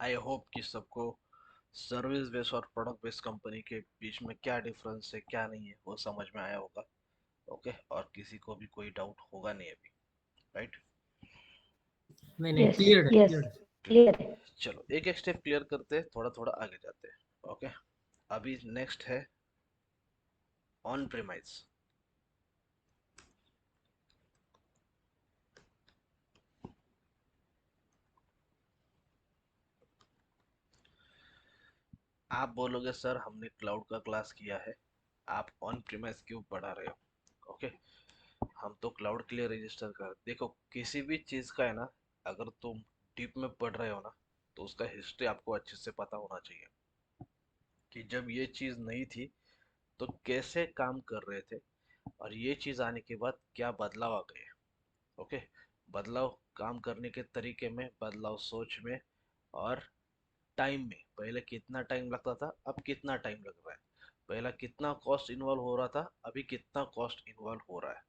I hope कि सबको service based और प्रोडक्ट बेस्ड कंपनी के बीच में क्या डिफरेंस है क्या नहीं है वो समझ में आया होगा। ओके, और किसी को भी कोई डाउट होगा नहीं अभी, राइट? नहीं नहीं, यस क्लियर है, यस क्लियर है। क्लियर है। चलो एक एक स्टेप क्लियर करते हैं, थोड़ा थोड़ा आगे जाते हैं। ओके, अभी नेक्स्ट है ऑन प्रीमाइज। आप बोलोगे सर हमने क्लाउड का क्लास किया है, आप ऑन प्रीमाइज क्यों पढ़ा रहे हो? ओके, हम तो क्लाउड के लिए रजिस्टर कर, देखो किसी भी चीज का है ना, अगर तुम डीप में पढ़ रहे हो ना तो उसका हिस्ट्री आपको अच्छे से पता होना चाहिए कि जब ये चीज नहीं थी तो कैसे काम कर रहे थे, और ये चीज आने के बाद क्या बदलाव आ गए। ओके, बदलाव काम करने के तरीके में, बदलाव सोच में, और टाइम में। पहले कितना टाइम लगता था, अब कितना टाइम लग रहा है। पहला कितना कॉस्ट इन्वॉल्व हो रहा था, अभी कितना कॉस्ट इन्वॉल्व हो रहा है।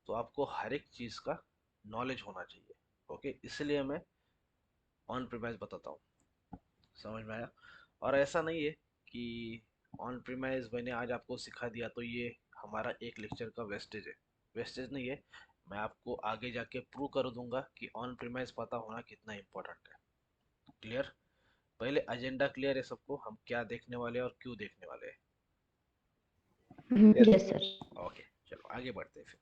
तो आपको हर एक चीज का नॉलेज होना चाहिए। ओके, इसलिए मैं ऑन प्रीमाइज बताता हूँ। समझ में आया? और ऐसा नहीं है कि ऑन प्रीमाइज मैंने आज आपको सिखा दिया तो ये हमारा एक लेक्चर का वेस्टेज है। वेस्टेज नहीं है, मैं आपको आगे जाके प्रूव कर दूंगा कि ऑन प्रीमाइज पता होना कितना इम्पोर्टेंट है। क्लियर? पहले एजेंडा क्लियर है सबको, हम क्या देखने वाले हैं और क्यों देखने वाले हैं? Yes sir. ओके, चलो आगे बढ़ते हैं फिर।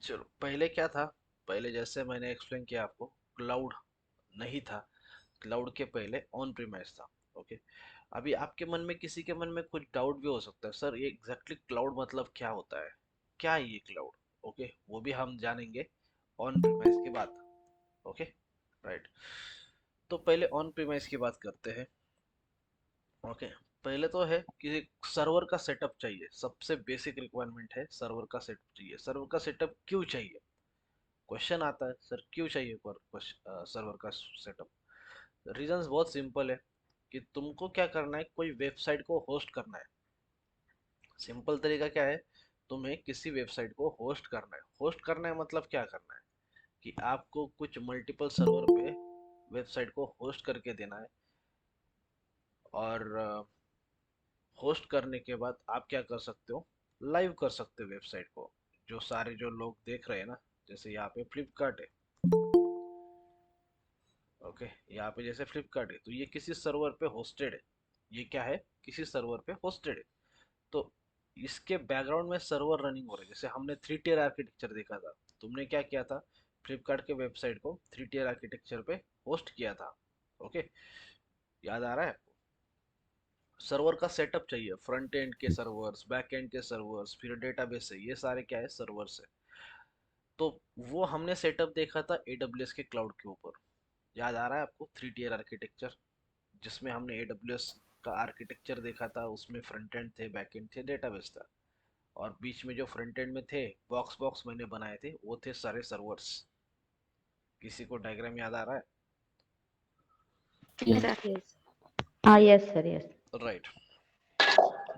चलो पहले क्या था, पहले जैसे मैंने एक्सप्लेन किया आपको, क्लाउड नहीं था। क्लाउड के पहले ऑन प्रीमाइस था। ओके, अभी आपके मन में, किसी के मन में कुछ डाउट भी हो सकता है, सर ये एग्जैक्टली क्लाउड मतलब क्या होता है, क्या है ये क्लाउड? ओके, वो भी हम जानेंगे ऑन प्रीमाइस के बाद। Okay, right. तो पहले ऑन प्रीमाइस की बात करते हैं। ओके, पहले तो है कि सर्वर का सेटअप चाहिए, सबसे बेसिक रिक्वायरमेंट है सर्वर का सेटअप चाहिए। सर्वर का सेटअप क्यों चाहिए? क्वेश्चन आता है सर क्यों चाहिए सर्वर का सेटअप। रीजंस बहुत सिंपल है कि तुमको क्या करना है, कोई वेबसाइट को होस्ट करना है। सिंपल तरीका क्या है, तुम्हें किसी वेबसाइट को होस्ट करना है। होस्ट करना है मतलब क्या करना है कि आपको कुछ मल्टीपल सर्वर पे वेबसाइट को होस्ट करके देना है, और होस्ट करने के बाद आप क्या कर सकते हो, लाइव कर सकते हो वेबसाइट को। जो सारे जो लोग देख रहे हैं ना, जैसे यहाँ पे फ्लिपकार्ट है। ओके, यहाँ पे जैसे फ्लिपकार्ट है तो ये किसी सर्वर पे होस्टेड है। ये क्या है, किसी सर्वर पे होस्टेड है। तो इसके बैकग्राउंड में सर्वर रनिंग हो रहा है। जैसे हमने थ्री टियर आर्किटेक्चर देखा था, तुमने क्या किया था, फ्लिपकार्ट के वेबसाइट को थ्री टियर आर्किटेक्चर पे होस्ट किया था। ओके, याद आ रहा है आपको? सर्वर का सेटअप चाहिए, फ्रंट एंड के सर्वर्स, बैक एंड के सर्वर्स, फिर डेटाबेस है, ये सारे क्या है, सर्वर्स है। तो वो हमने सेटअप देखा था AWS के क्लाउड के ऊपर। याद आ रहा है आपको थ्री टियर आर्किटेक्चर, जिसमें हमने AWS का आर्किटेक्चर देखा था, उसमें फ्रंट एंड थे, बैक एंड थे, डेटाबेस था। और बीच में जो फ्रंट एंड में थे, बॉक्स बॉक्स मैंने बनाए थे, वो थे सारे सर्वर्स। किसी को डायग्राम याद आ रहा यस हाँ यस सर यस। है? राइट।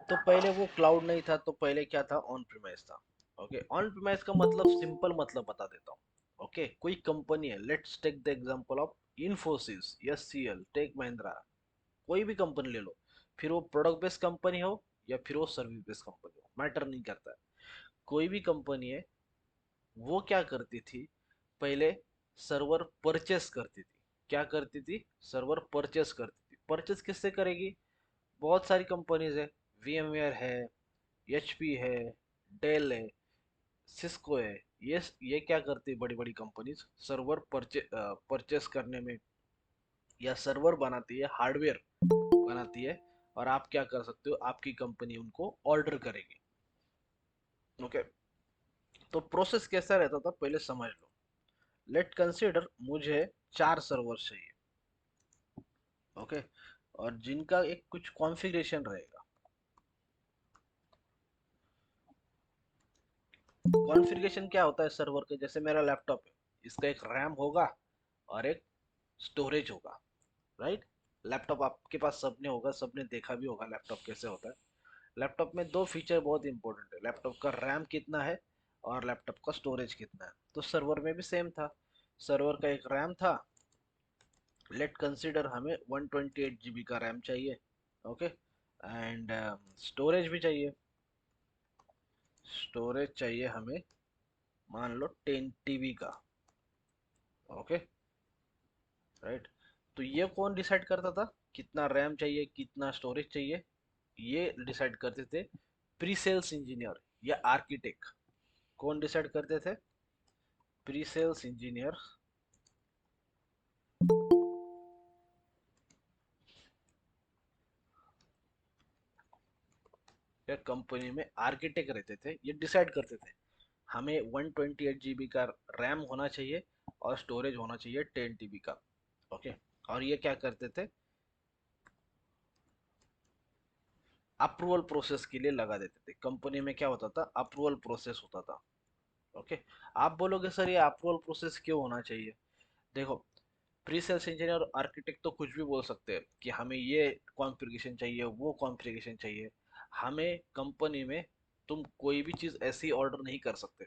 तो पहले वो क्लाउड नहीं था, तो पहले क्या था, ऑन प्रीमाइस था। ओके, ऑन प्रीमाइस का मतलब, सिंपल मतलब बता देता हूँ। ओके, कोई कंपनी है, let's take the example of Infosys, SCL, Tech Mahindra, कोई भी कंपनी ले लो। फिर वो प्रोडक्ट बेस्ड कंपनी हो या फिर वो सर्विस बेस्ड कंपनी हो, मैटर नहीं करता है। कोई भी कंपनी है, वो क्या करती थी, पहले सर्वर परचेस करती थी। क्या करती थी, सर्वर परचेस करती थी। परचेस किससे करेगी? बहुत सारी कंपनीज है, VMware है, HP है, डेल है, सिस्को है। ये क्या करती है, बड़ी बड़ी कंपनीज सर्वर परचेस करने में, या सर्वर बनाती है, हार्डवेयर बनाती है, और आप क्या कर सकते हो, आपकी कंपनी उनको ऑर्डर करेगी। ओके, तो प्रोसेस कैसा रहता था पहले समझ लो। लेट कंसिडर मुझे 4 सर्वर चाहिए। ओके, और जिनका एक कुछ कॉन्फ़िगरेशन रहेगा। कॉन्फ़िगरेशन क्या होता है सर्वर के, जैसे मेरा लैपटॉप है, इसका एक रैम होगा और एक स्टोरेज होगा, राइट? लैपटॉप आपके पास सबने होगा, सबने देखा भी होगा लैपटॉप कैसे होता है। लैपटॉप में दो फीचर बहुत इंपॉर्टेंट है, लैपटॉप का रैम कितना है और लैपटॉप का स्टोरेज कितना है। तो सर्वर में भी सेम था, सर्वर का एक रैम था, लेट कंसिडर हमें 128 GB का रैम चाहिए, ओके, एंड स्टोरेज भी चाहिए, स्टोरेज चाहिए हमें मान लो 10 TB का, ओके, राइट। तो ये कौन डिसाइड करता था कितना रैम चाहिए कितना स्टोरेज चाहिए? ये डिसाइड करते थे प्री सेल्स इंजीनियर या आर्किटेक्ट। कौन डिसाइड करते थे? प्री सेल्स इंजीनियर या कंपनी में आर्किटेक्ट रहते थे, ये डिसाइड करते थे हमें 128 GB का रैम होना चाहिए और स्टोरेज होना चाहिए 10 TB का, ओके। और ये क्या करते थे? अप्रूवल प्रोसेस के लिए लगा देते थे। कंपनी में क्या होता था? अप्रूवल प्रोसेस होता था, ओके। आप बोलोगे सर ये अप्रूवल प्रोसेस क्यों होना चाहिए? देखो, प्री सेल्स इंजीनियर और आर्किटेक्ट तो कुछ भी बोल सकते हैं कि हमें ये कॉन्फ़िगरेशन चाहिए वो कॉन्फ़िगरेशन चाहिए। हमें कंपनी में तुम कोई भी चीज़ ऐसी ऑर्डर नहीं कर सकते,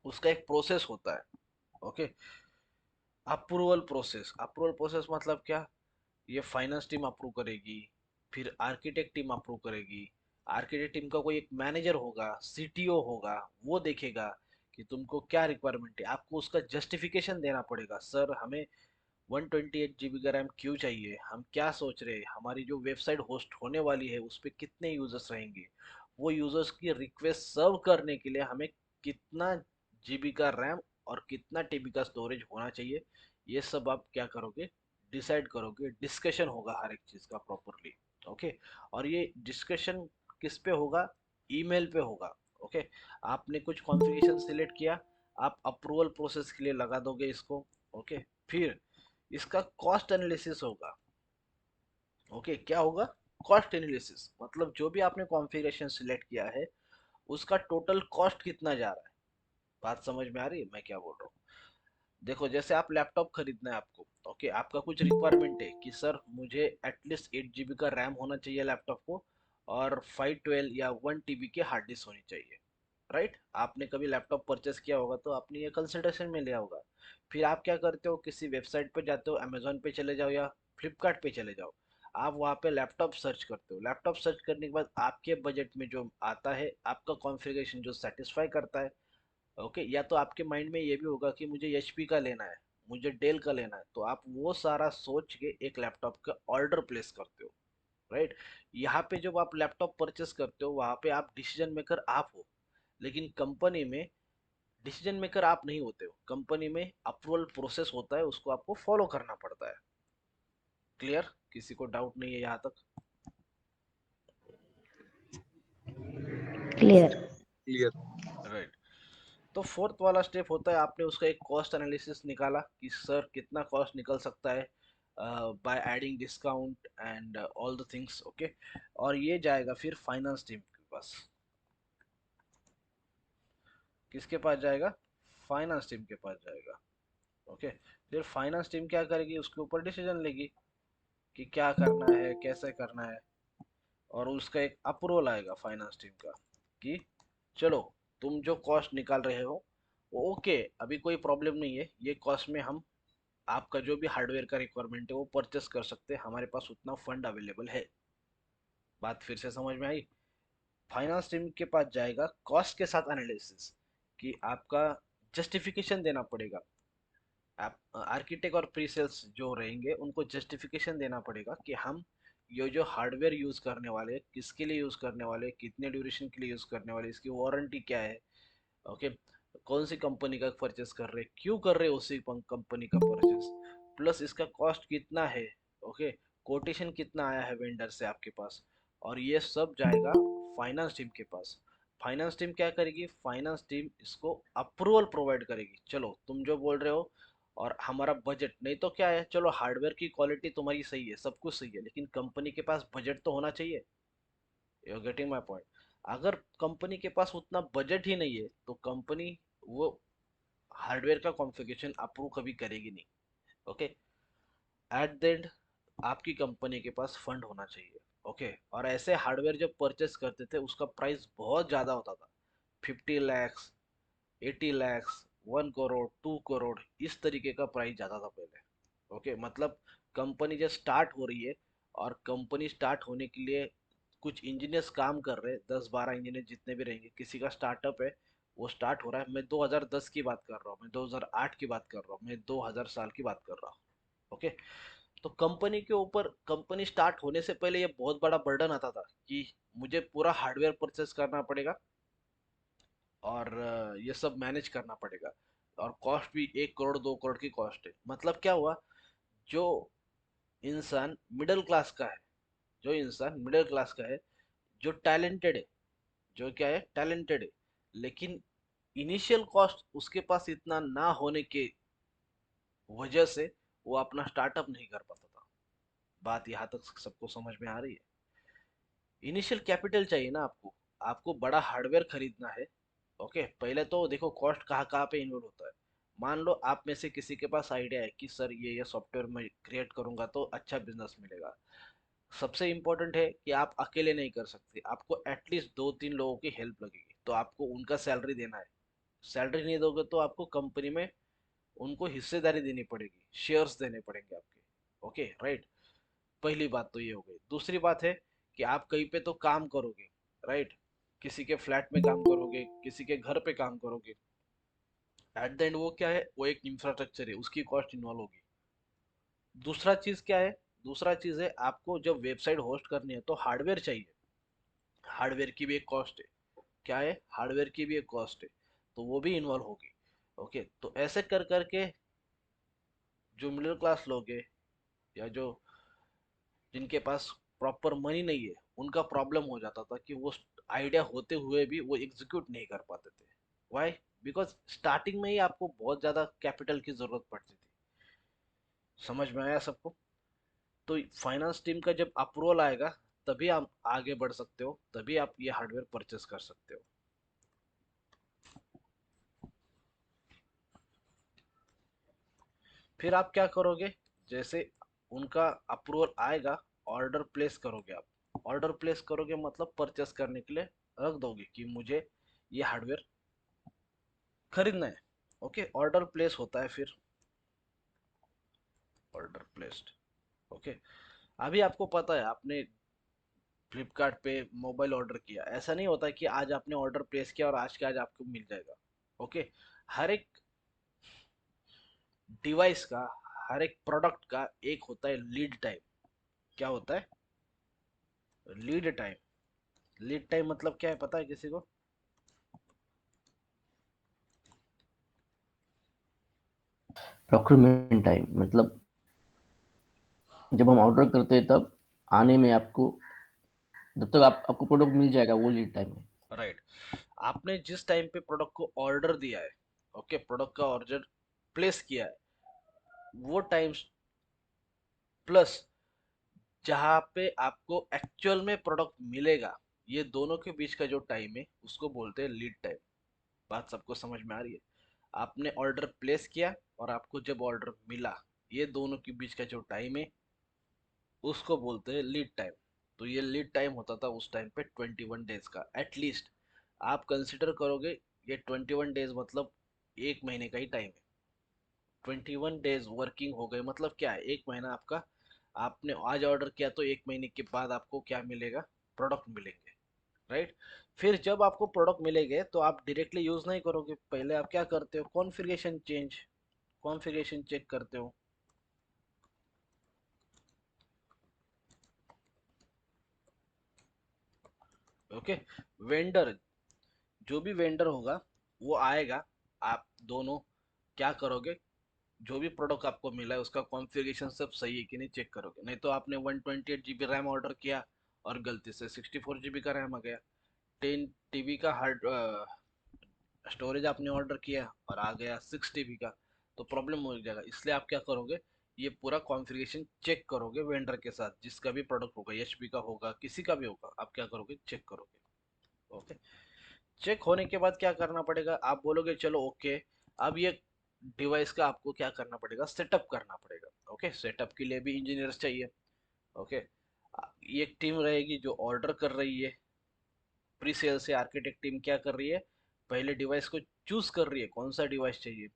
उसका एक प्रोसेस होता है, okay. Approval process, approval process मतलब क्या? ये फाइनेंस टीम अप्रूव करेगी, फिर आर्किटेक्ट टीम अप्रूव करेगी, आर्किटेक्ट टीम का कोई एक मैनेजर होगा, सीटीओ होगा, वो देखेगा कि तुमको क्या रिक्वायरमेंट है, आपको उसका जस्टिफिकेशन देना पड़ेगा। सर हमें 128 GB का रैम क्यों चाहिए, हम क्या सोच रहे हैं, हमारी जो वेबसाइट होस्ट होने वाली है उस पर कितने यूजर्स रहेंगे, वो यूजर्स की रिक्वेस्ट सर्व करने के लिए हमें कितना जीबी का रैम और कितना टीबी का स्टोरेज होना चाहिए, ये सब आप क्या करोगे? डिसाइड करोगे, डिस्कशन होगा हर एक चीज़ का प्रॉपरली, ओके। और ये डिस्कशन किस पे होगा? ईमेल पे होगा, ओके। आपने कुछ कॉन्फ़िगरेशन सिलेक्ट किया, आप अप्रूवल प्रोसेस के लिए लगा दोगे इसको, ओके। फिर इसका कॉस्ट एनालिसिस होगा, ओके। क्या होगा? कॉस्ट एनालिसिस मतलब जो भी आपने कॉन्फ़िगरेशन सिलेक्ट किया है उसका टोटल कॉस्ट कितना जा रहा है। बात समझ में आ रही है मैं क्या बोल रहा हूँ? देखो, जैसे आप लैपटॉप खरीदना है आपको, ओके, आपका कुछ रिक्वायरमेंट है कि सर मुझे एटलीस्ट 8 GB का रैम होना चाहिए लैपटॉप को और 512 या 1 TB की हार्ड डिस्क होनी चाहिए, राइट। आपने कभी लैपटॉप परचेस किया होगा तो आपने ये कंसिडरेशन में लिया होगा। फिर आप क्या करते हो? किसी वेबसाइट पे जाते हो, अमेजोन पे चले जाओ या फ्लिपकार्ट पे चले जाओ, आप वहाँ पे लैपटॉप सर्च करते हो। लैपटॉप सर्च करने के बाद आपके बजट में जो आता है, आपका कॉन्फ़िगरेशन जो सेटिस्फाई करता है, ओके, या तो आपके माइंड में ये भी होगा कि मुझे एचपी का लेना है, मुझे डेल का लेना है, तो आप वो सारा सोच के एक लैपटॉप का ऑर्डर प्लेस करते हो, राइट। यहाँ पे जब आप लैपटॉप परचेस करते हो वहाँ पे आप डिसीजन मेकर आप हो, लेकिन कंपनी में डिसीजन मेकर आप नहीं होते हो। कंपनी में अप्रूवल प्रोसेस होता है, उसको आपको फॉलो करना पड़ता है। क्लियर? किसी को डाउट नहीं है यहाँ तक? क्लियर। क्लियर। राइट। तो फोर्थ वाला स्टेप होता है, आपने उसका एक कॉस्ट एनालिसिस निकाला कि सर कितना कॉस्ट निकल सकता है by adding discount and all the things, okay. और ये जाएगा फिर फाइनेंस टीम के पास। किसके पास जाएगा? फाइनेंस टीम के पास जाएगा, ओके। फिर फाइनेंस टीम क्या करेगी? उसके ऊपर डिसीजन लेगी कि क्या करना है, कैसे करना है, और उसका एक अप्रूवल आएगा फाइनेंस टीम का कि चलो तुम जो कॉस्ट निकाल रहे हो वो ओके, अभी कोई प्रॉब्लम नहीं है, ये कॉस्ट में हम आपका जो भी हार्डवेयर का रिक्वायरमेंट है वो परचेस कर सकते हैं, हमारे पास उतना फंड अवेलेबल है। बात फिर से समझ में आई? फाइनेंस टीम के पास जाएगा कॉस्ट के साथ एनालिसिस कि आपका जस्टिफिकेशन देना पड़ेगा। आप आर्किटेक्ट और प्री सेल्स जो रहेंगे उनको जस्टिफिकेशन देना पड़ेगा कि हम ये जो हार्डवेयर यूज करने वाले, किसके लिए यूज करने वाले, कितने ड्यूरेशन के लिए यूज करने वाले, इसकी वारंटी क्या है, ओके। कौन सी कंपनी का परचेस कर रहे, क्यों कर रहे उसी कंपनी का परचेस, प्लस इसका कॉस्ट कितना है, ओके। कोटेशन कितना आया है वेंडर से आपके पास, और ये सब जाएगा फाइनेंस टीम के पास। फाइनेंस टीम क्या करेगी? फाइनेंस टीम इसको अप्रूवल प्रोवाइड करेगी, चलो तुम जो बोल रहे हो और हमारा बजट, नहीं तो क्या है, चलो हार्डवेयर की क्वालिटी तुम्हारी सही है, सब कुछ सही है, लेकिन कंपनी के पास बजट तो होना चाहिए। You are getting my point? अगर कंपनी के पास उतना बजट ही नहीं है तो कंपनी वो हार्डवेयर का कॉन्फ़िगरेशन अप्रूव कभी करेगी नहीं, ओके। एट द एंड आपकी कंपनी के पास फंड होना चाहिए, ओके। और ऐसे हार्डवेयर जब परचेस करते थे उसका प्राइस बहुत ज़्यादा होता था, 50 lakhs, 80 lakhs, 1 करोड़, 2 करोड़, इस तरीके का प्राइस जाता था पहले। ओके, मतलब कंपनी जब स्टार्ट हो रही है और कंपनी स्टार्ट होने के लिए कुछ इंजीनियर्स काम कर रहे हैं, 10-12 इंजीनियर जितने भी रहेंगे, किसी का स्टार्टअप है, वो स्टार्ट हो रहा है। मैं 2010 की बात कर रहा हूँ, मैं 2008 की बात कर रहा हूँ, मैं 2000 साल की बात कर रहा हूँ। ओके, तो कंपनी के ऊपर, कंपनी स्टार्ट होने से पहले ये बहुत बड़ा बर्डन आता था कि मुझे पूरा हार्डवेयर परचेस करना पड़ेगा और ये सब मैनेज करना पड़ेगा, और कॉस्ट भी 1 करोड़ 2 करोड़ की कॉस्ट है। मतलब क्या हुआ, जो इंसान मिडिल क्लास का है, जो इंसान मिडिल क्लास का है, जो टैलेंटेड है, जो क्या है, टैलेंटेड है, लेकिन इनिशियल कॉस्ट उसके पास इतना ना होने के वजह से वो अपना स्टार्टअप नहीं कर पाता था। बात यहाँ तक सबको समझ में आ रही है? इनिशियल कैपिटल चाहिए ना आपको, आपको बड़ा हार्डवेयर खरीदना है। ओके, पहले तो देखो कॉस्ट कहाँ कहाँ पे इन्वॉल्व होता है। मान लो आप में से किसी के पास आइडिया है कि सर ये सॉफ्टवेयर मैं क्रिएट करूंगा तो अच्छा बिजनेस मिलेगा। सबसे इम्पोर्टेंट है कि आप अकेले नहीं कर सकते, आपको एटलीस्ट 2-3 लोगों की हेल्प लगेगी, तो आपको उनका सैलरी देना है। सैलरी नहीं दोगे तो आपको कंपनी में उनको हिस्सेदारी देनी पड़ेगी, शेयर्स देने पड़ेंगे आपके। Okay, right. पहली बात तो ये हो गई। दूसरी बात है कि आप कहीं पे तो काम करोगे, राइट, किसी के फ्लैट में काम करोगे, किसी के घर पे काम करोगे। एट द एंड वो क्या है, वो एक इंफ्रास्ट्रक्चर है, उसकी कॉस्ट इन्वॉल्व होगी। दूसरा चीज क्या है, दूसरा चीज है आपको जब वेबसाइट होस्ट करनी है तो हार्डवेयर चाहिए, हार्डवेयर की भी एक कॉस्ट है। क्या है, हार्डवेयर की भी एक कॉस्ट है, तो वो भी इन्वॉल्व होगी। ओके, तो ऐसे कर करके जो मिडिल क्लास लोग हैं, या जो जिनके पास प्रॉपर मनी नहीं है, उनका प्रॉब्लम हो जाता था कि वो आइडिया होते हुए भी वो एग्जीक्यूट नहीं कर पाते थे। वाई? बिकॉज स्टार्टिंग में ही आपको बहुत ज़्यादा कैपिटल की ज़रूरत पड़ती थी। समझ में आया सबको? तो फाइनेंस टीम का जब अप्रूवल आएगा, तभी आप आगे बढ़ सकते हो, तभी आप ये हार्डवेयर परचेस कर सकते हो। फिर आप क्या करोगे, जैसे उनका अप्रूवल आएगा, ऑर्डर प्लेस करोगे आप। ऑर्डर प्लेस करोगे मतलब परचेस करने के लिए रख दोगे कि मुझे ये हार्डवेयर खरीदना है। ओके, ऑर्डर प्लेस होता है, फिर ऑर्डर प्लेस्ड। ओके, अभी आपको पता है, आपने फ्लिपकार्ट पे मोबाइल ऑर्डर किया, ऐसा नहीं होता कि आज आपने ऑर्डर प्लेस किया और आज के आज आपको मिल जाएगा। ओके, हर एक डिवाइस का, हर एक प्रोडक्ट का एक होता है लीड टाइम। क्या होता है? Lead time. लीड टाइम मतलब क्या है, पता है किसी को? प्रोक्यूरमेंट टाइम मतलब जब हम ऑर्डर करते हैं तब आने में आपको, जब तक आपको प्रोडक्ट मिल जाएगा वो लीड टाइम है। राइट, आपने जिस टाइम पे प्रोडक्ट को ऑर्डर दिया है, ओके, प्रोडक्ट का ऑर्डर प्लेस किया है, वो टाइम प्लस जहाँ पे आपको एक्चुअल में प्रोडक्ट मिलेगा, ये दोनों के बीच का जो टाइम है उसको बोलते हैं लीड टाइम। बात सबको समझ में आ रही है? आपने ऑर्डर प्लेस किया और आपको जब ऑर्डर मिला, ये दोनों के बीच का जो टाइम है उसको बोलते हैं लीड टाइम। तो ये लीड टाइम होता था उस टाइम पे 21 डेज का एटलीस्ट। आप कंसिडर करोगे, ये 21 डेज मतलब 1 महीने का ही टाइम है। 21 डेज वर्किंग हो गए मतलब क्या है, 1 महीना आपका। आपने आज ऑर्डर किया तो 1 महीने के बाद आपको क्या मिलेगा, प्रोडक्ट मिलेंगे, राइट। फिर जब आपको प्रोडक्ट मिलेंगे तो आप डायरेक्टली यूज नहीं करोगे, पहले आप क्या करते हो, कॉन्फ़िगरेशन चेंज, कॉन्फ़िगरेशन चेक करते हो। ओके, वेंडर, जो भी वेंडर होगा वो आएगा, आप दोनों क्या करोगे, जो भी प्रोडक्ट आपको मिला है उसका कॉन्फ़िगरेशन सब सही है कि नहीं चेक करोगे। नहीं तो आपने 128 GB रैम ऑर्डर किया और गलती से 64 GB का रैम आ गया, 10 TB का हार्ड स्टोरेज आपने ऑर्डर किया और आ गया 6 TB का, तो प्रॉब्लम हो जाएगा। इसलिए आप क्या करोगे, ये पूरा कॉन्फ़िगरेशन चेक करोगे वेंडर के साथ, जिसका भी प्रोडक्ट होगा, एचपी का होगा, किसी का भी होगा, आप क्या करोगे, चेक करोगे। ओके, चेक होने के बाद क्या करना पड़ेगा, आप बोलोगे चलो ओके, अब ये डिवाइस का आपको क्या करना पड़ेगा, सेटअप करना पड़ेगा। ओके, सेटअप के लिए भी इंजीनियर्स चाहिए। ओके, एक टीम रहेगी जो ऑर्डर कर रही है, प्री सेल से आर्किटेक्ट टीम क्या कर रही है, पहले डिवाइस को चूज कर रही है कौन सा डिवाइस चाहिए,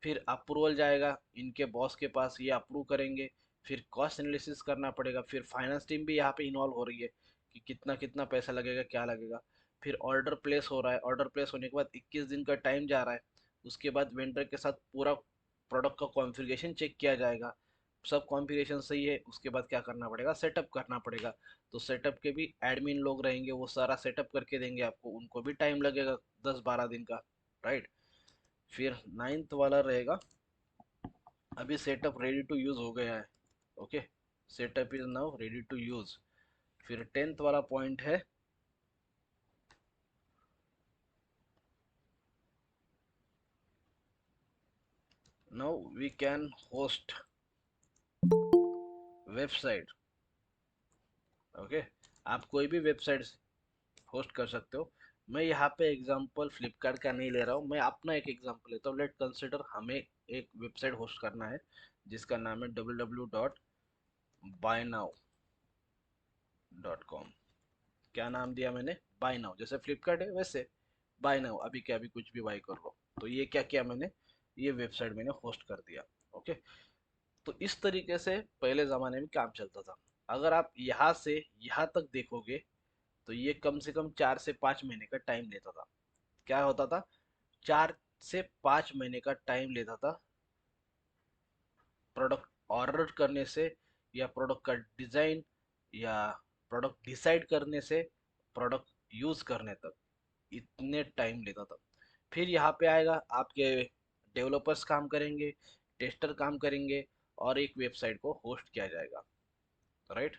फिर अप्रूवल जाएगा इनके बॉस के पास, ये अप्रूव करेंगे, फिर कॉस्ट एनालिसिस करना पड़ेगा, फिर फाइनेंस टीम भी यहाँ पे इन्वॉल्व हो रही है कि कितना कितना पैसा लगेगा क्या लगेगा, फिर ऑर्डर प्लेस हो रहा है, ऑर्डर प्लेस होने के बाद 21 दिन का टाइम जा रहा है, उसके बाद वेंडर के साथ पूरा प्रोडक्ट का कॉन्फ़िगरेशन चेक किया जाएगा, सब कॉन्फ़िगरेशन सही है, उसके बाद क्या करना पड़ेगा, सेटअप करना पड़ेगा। तो सेटअप के भी एडमिन लोग रहेंगे, वो सारा सेटअप करके देंगे आपको, उनको भी टाइम लगेगा 10-12 दिन का, राइट। फिर नाइन्थ वाला रहेगा, अभी सेटअप रेडी टू यूज हो गया है, okay, setup is now ready to use. फिर 10th वाला पॉइंट है, now we can host website, okay, आप कोई भी वेबसाइट होस्ट कर सकते हो। मैं यहाँ पे एग्जांपल फ्लिपकार्ट का नहीं ले रहा हूँ, मैं अपना एक एग्जांपल लेता हूँ। लेट कंसिडर हमें एक वेबसाइट होस्ट करना है जिसका नाम है www.buynow.com। क्या नाम दिया मैंने, बाय नाउ, जैसे फ्लिपकार्ट है वैसे बाय नाउ, अभी के अभी कुछ भी बाय कर लो। तो ये क्या किया मैंने, ये वेबसाइट मैंने होस्ट कर दिया, ओके। तो इस तरीके से पहले ज़माने में काम चलता था। अगर आप यहाँ से यहाँ तक देखोगे तो ये कम से कम 4 से 5 महीने का टाइम लेता था। क्या होता था, 4 से 5 महीने का टाइम लेता था प्रोडक्ट ऑर्डर करने से, या प्रोडक्ट का डिज़ाइन, या प्रोडक्ट डिसाइड करने से प्रोडक्ट यूज़ करने तक इतने टाइम लेता था। फिर यहाँ पे आएगा आपके डेवलपर्स काम करेंगे, टेस्टर काम करेंगे, और एक वेबसाइट को होस्ट किया जाएगा, राइट।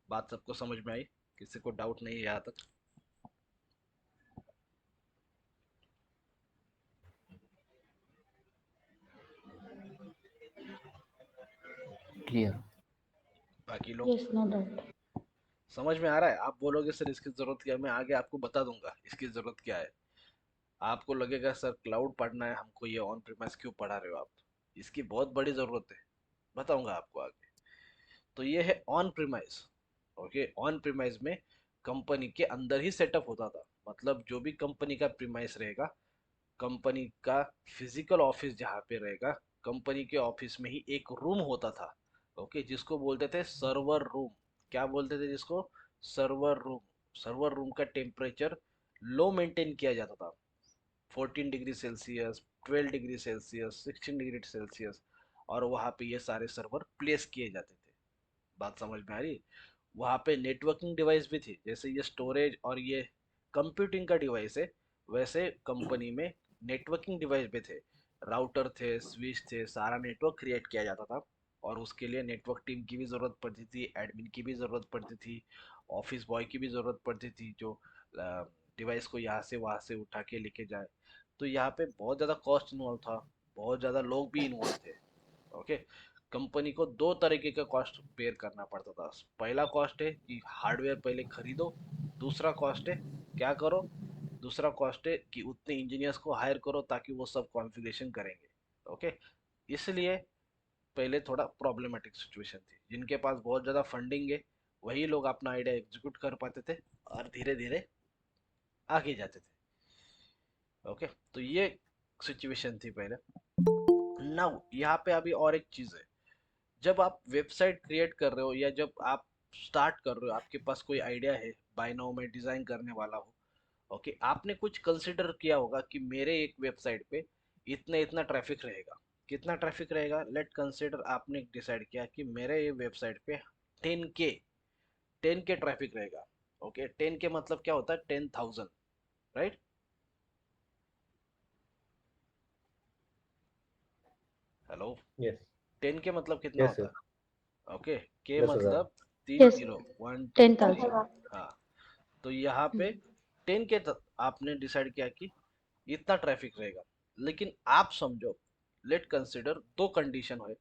बात सबको समझ में आई, किसी को डाउट नहीं है यहाँ तक? क्लियर। बाकी लोग Yes, no doubt. समझ में आ रहा है? आप बोलोगे सर इसकी जरूरत क्या है, मैं आगे आपको बता दूंगा इसकी जरूरत क्या है। आपको लगेगा सर क्लाउड पढ़ना है हमको, ये ऑन प्रीमाइस क्यों पढ़ा रहे हो आप, इसकी बहुत बड़ी जरूरत है, बताऊंगा आपको आगे। तो ये है on premise, okay. On premise में कंपनी के अंदर ही सेटअप होता था, मतलब जो भी कंपनी का प्रीमाइस रहेगा, कंपनी का फिजिकल ऑफिस जहाँ पे रहेगा, कंपनी के ऑफिस में ही एक रूम होता था, ओके, जिसको बोलते थे सर्वर रूम। क्या बोलते थे जिसको, सर्वर रूम। सर्वर रूम का टेम्परेचर लो मेंटेन किया जाता था, 14 degree Celsius, 12 degree Celsius, 16 degree Celsius, और वहाँ पे ये सारे सर्वर प्लेस किए जाते थे। बात समझ में आ रही? वहाँ पे नेटवर्किंग डिवाइस भी थी, जैसे ये स्टोरेज और ये कंप्यूटिंग का डिवाइस है, वैसे कंपनी में नेटवर्किंग डिवाइस भी थे, राउटर थे, स्विच थे, सारा नेटवर्क क्रिएट किया जाता था। और उसके लिए नेटवर्क टीम की भी ज़रूरत पड़ती थी, एडमिन की भी ज़रूरत पड़ती थी, ऑफिस बॉय की भी ज़रूरत पड़ती थी, जो डिवाइस को यहाँ से वहाँ से उठा के लेके जाए। तो यहाँ पे बहुत ज़्यादा कॉस्ट इन्वॉल्व था, बहुत ज़्यादा लोग भी इन्वॉल्व थे, ओके। कंपनी को दो तरीके का कॉस्ट बेयर करना पड़ता था। पहला कॉस्ट है कि हार्डवेयर पहले खरीदो, दूसरा कॉस्ट है क्या करो, दूसरा कॉस्ट है कि उतने इंजीनियर्स को हायर करो ताकि वो सब कॉन्फ़िगरेशन करेंगे, ओके। इसलिए पहले थोड़ा प्रॉब्लमेटिक सिचुएशन थी, जिनके पास बहुत ज़्यादा फंडिंग है वही लोग अपना आइडिया एग्जीक्यूट कर पाते थे और धीरे धीरे आगे जाते थे, ओके। तो ये सिचुएशन थी पहले। नाउ यहाँ पे अभी और एक चीज़ है, जब आप वेबसाइट क्रिएट कर रहे हो या जब आप स्टार्ट कर रहे हो, आपके पास कोई आइडिया है, बाय नाउ में डिज़ाइन करने वाला हो, ओके, आपने कुछ कंसिडर किया होगा कि मेरे एक वेबसाइट पे इतना इतना ट्रैफिक रहेगा। कितना ट्रैफिक रहेगा, लेट कंसिडर आपने डिसाइड किया कि मेरे ये वेबसाइट पे 10K 10K ट्रैफिक रहेगा, ओके। 10K मतलब क्या होता है, 10,000, राइट। Hello, Yes. 10K मतलब कितना Yes, होता sir. है, ओके। के 10,000. मतलब तीन Yes, जीरो, 1 2 3, 10,000. हाँ। तो यहाँ पे Hmm. 10K आपने डिसाइड किया कि इतना ट्रैफिक रहेगा। लेकिन आप समझो, लेट कंसिडर दो कंडीशन है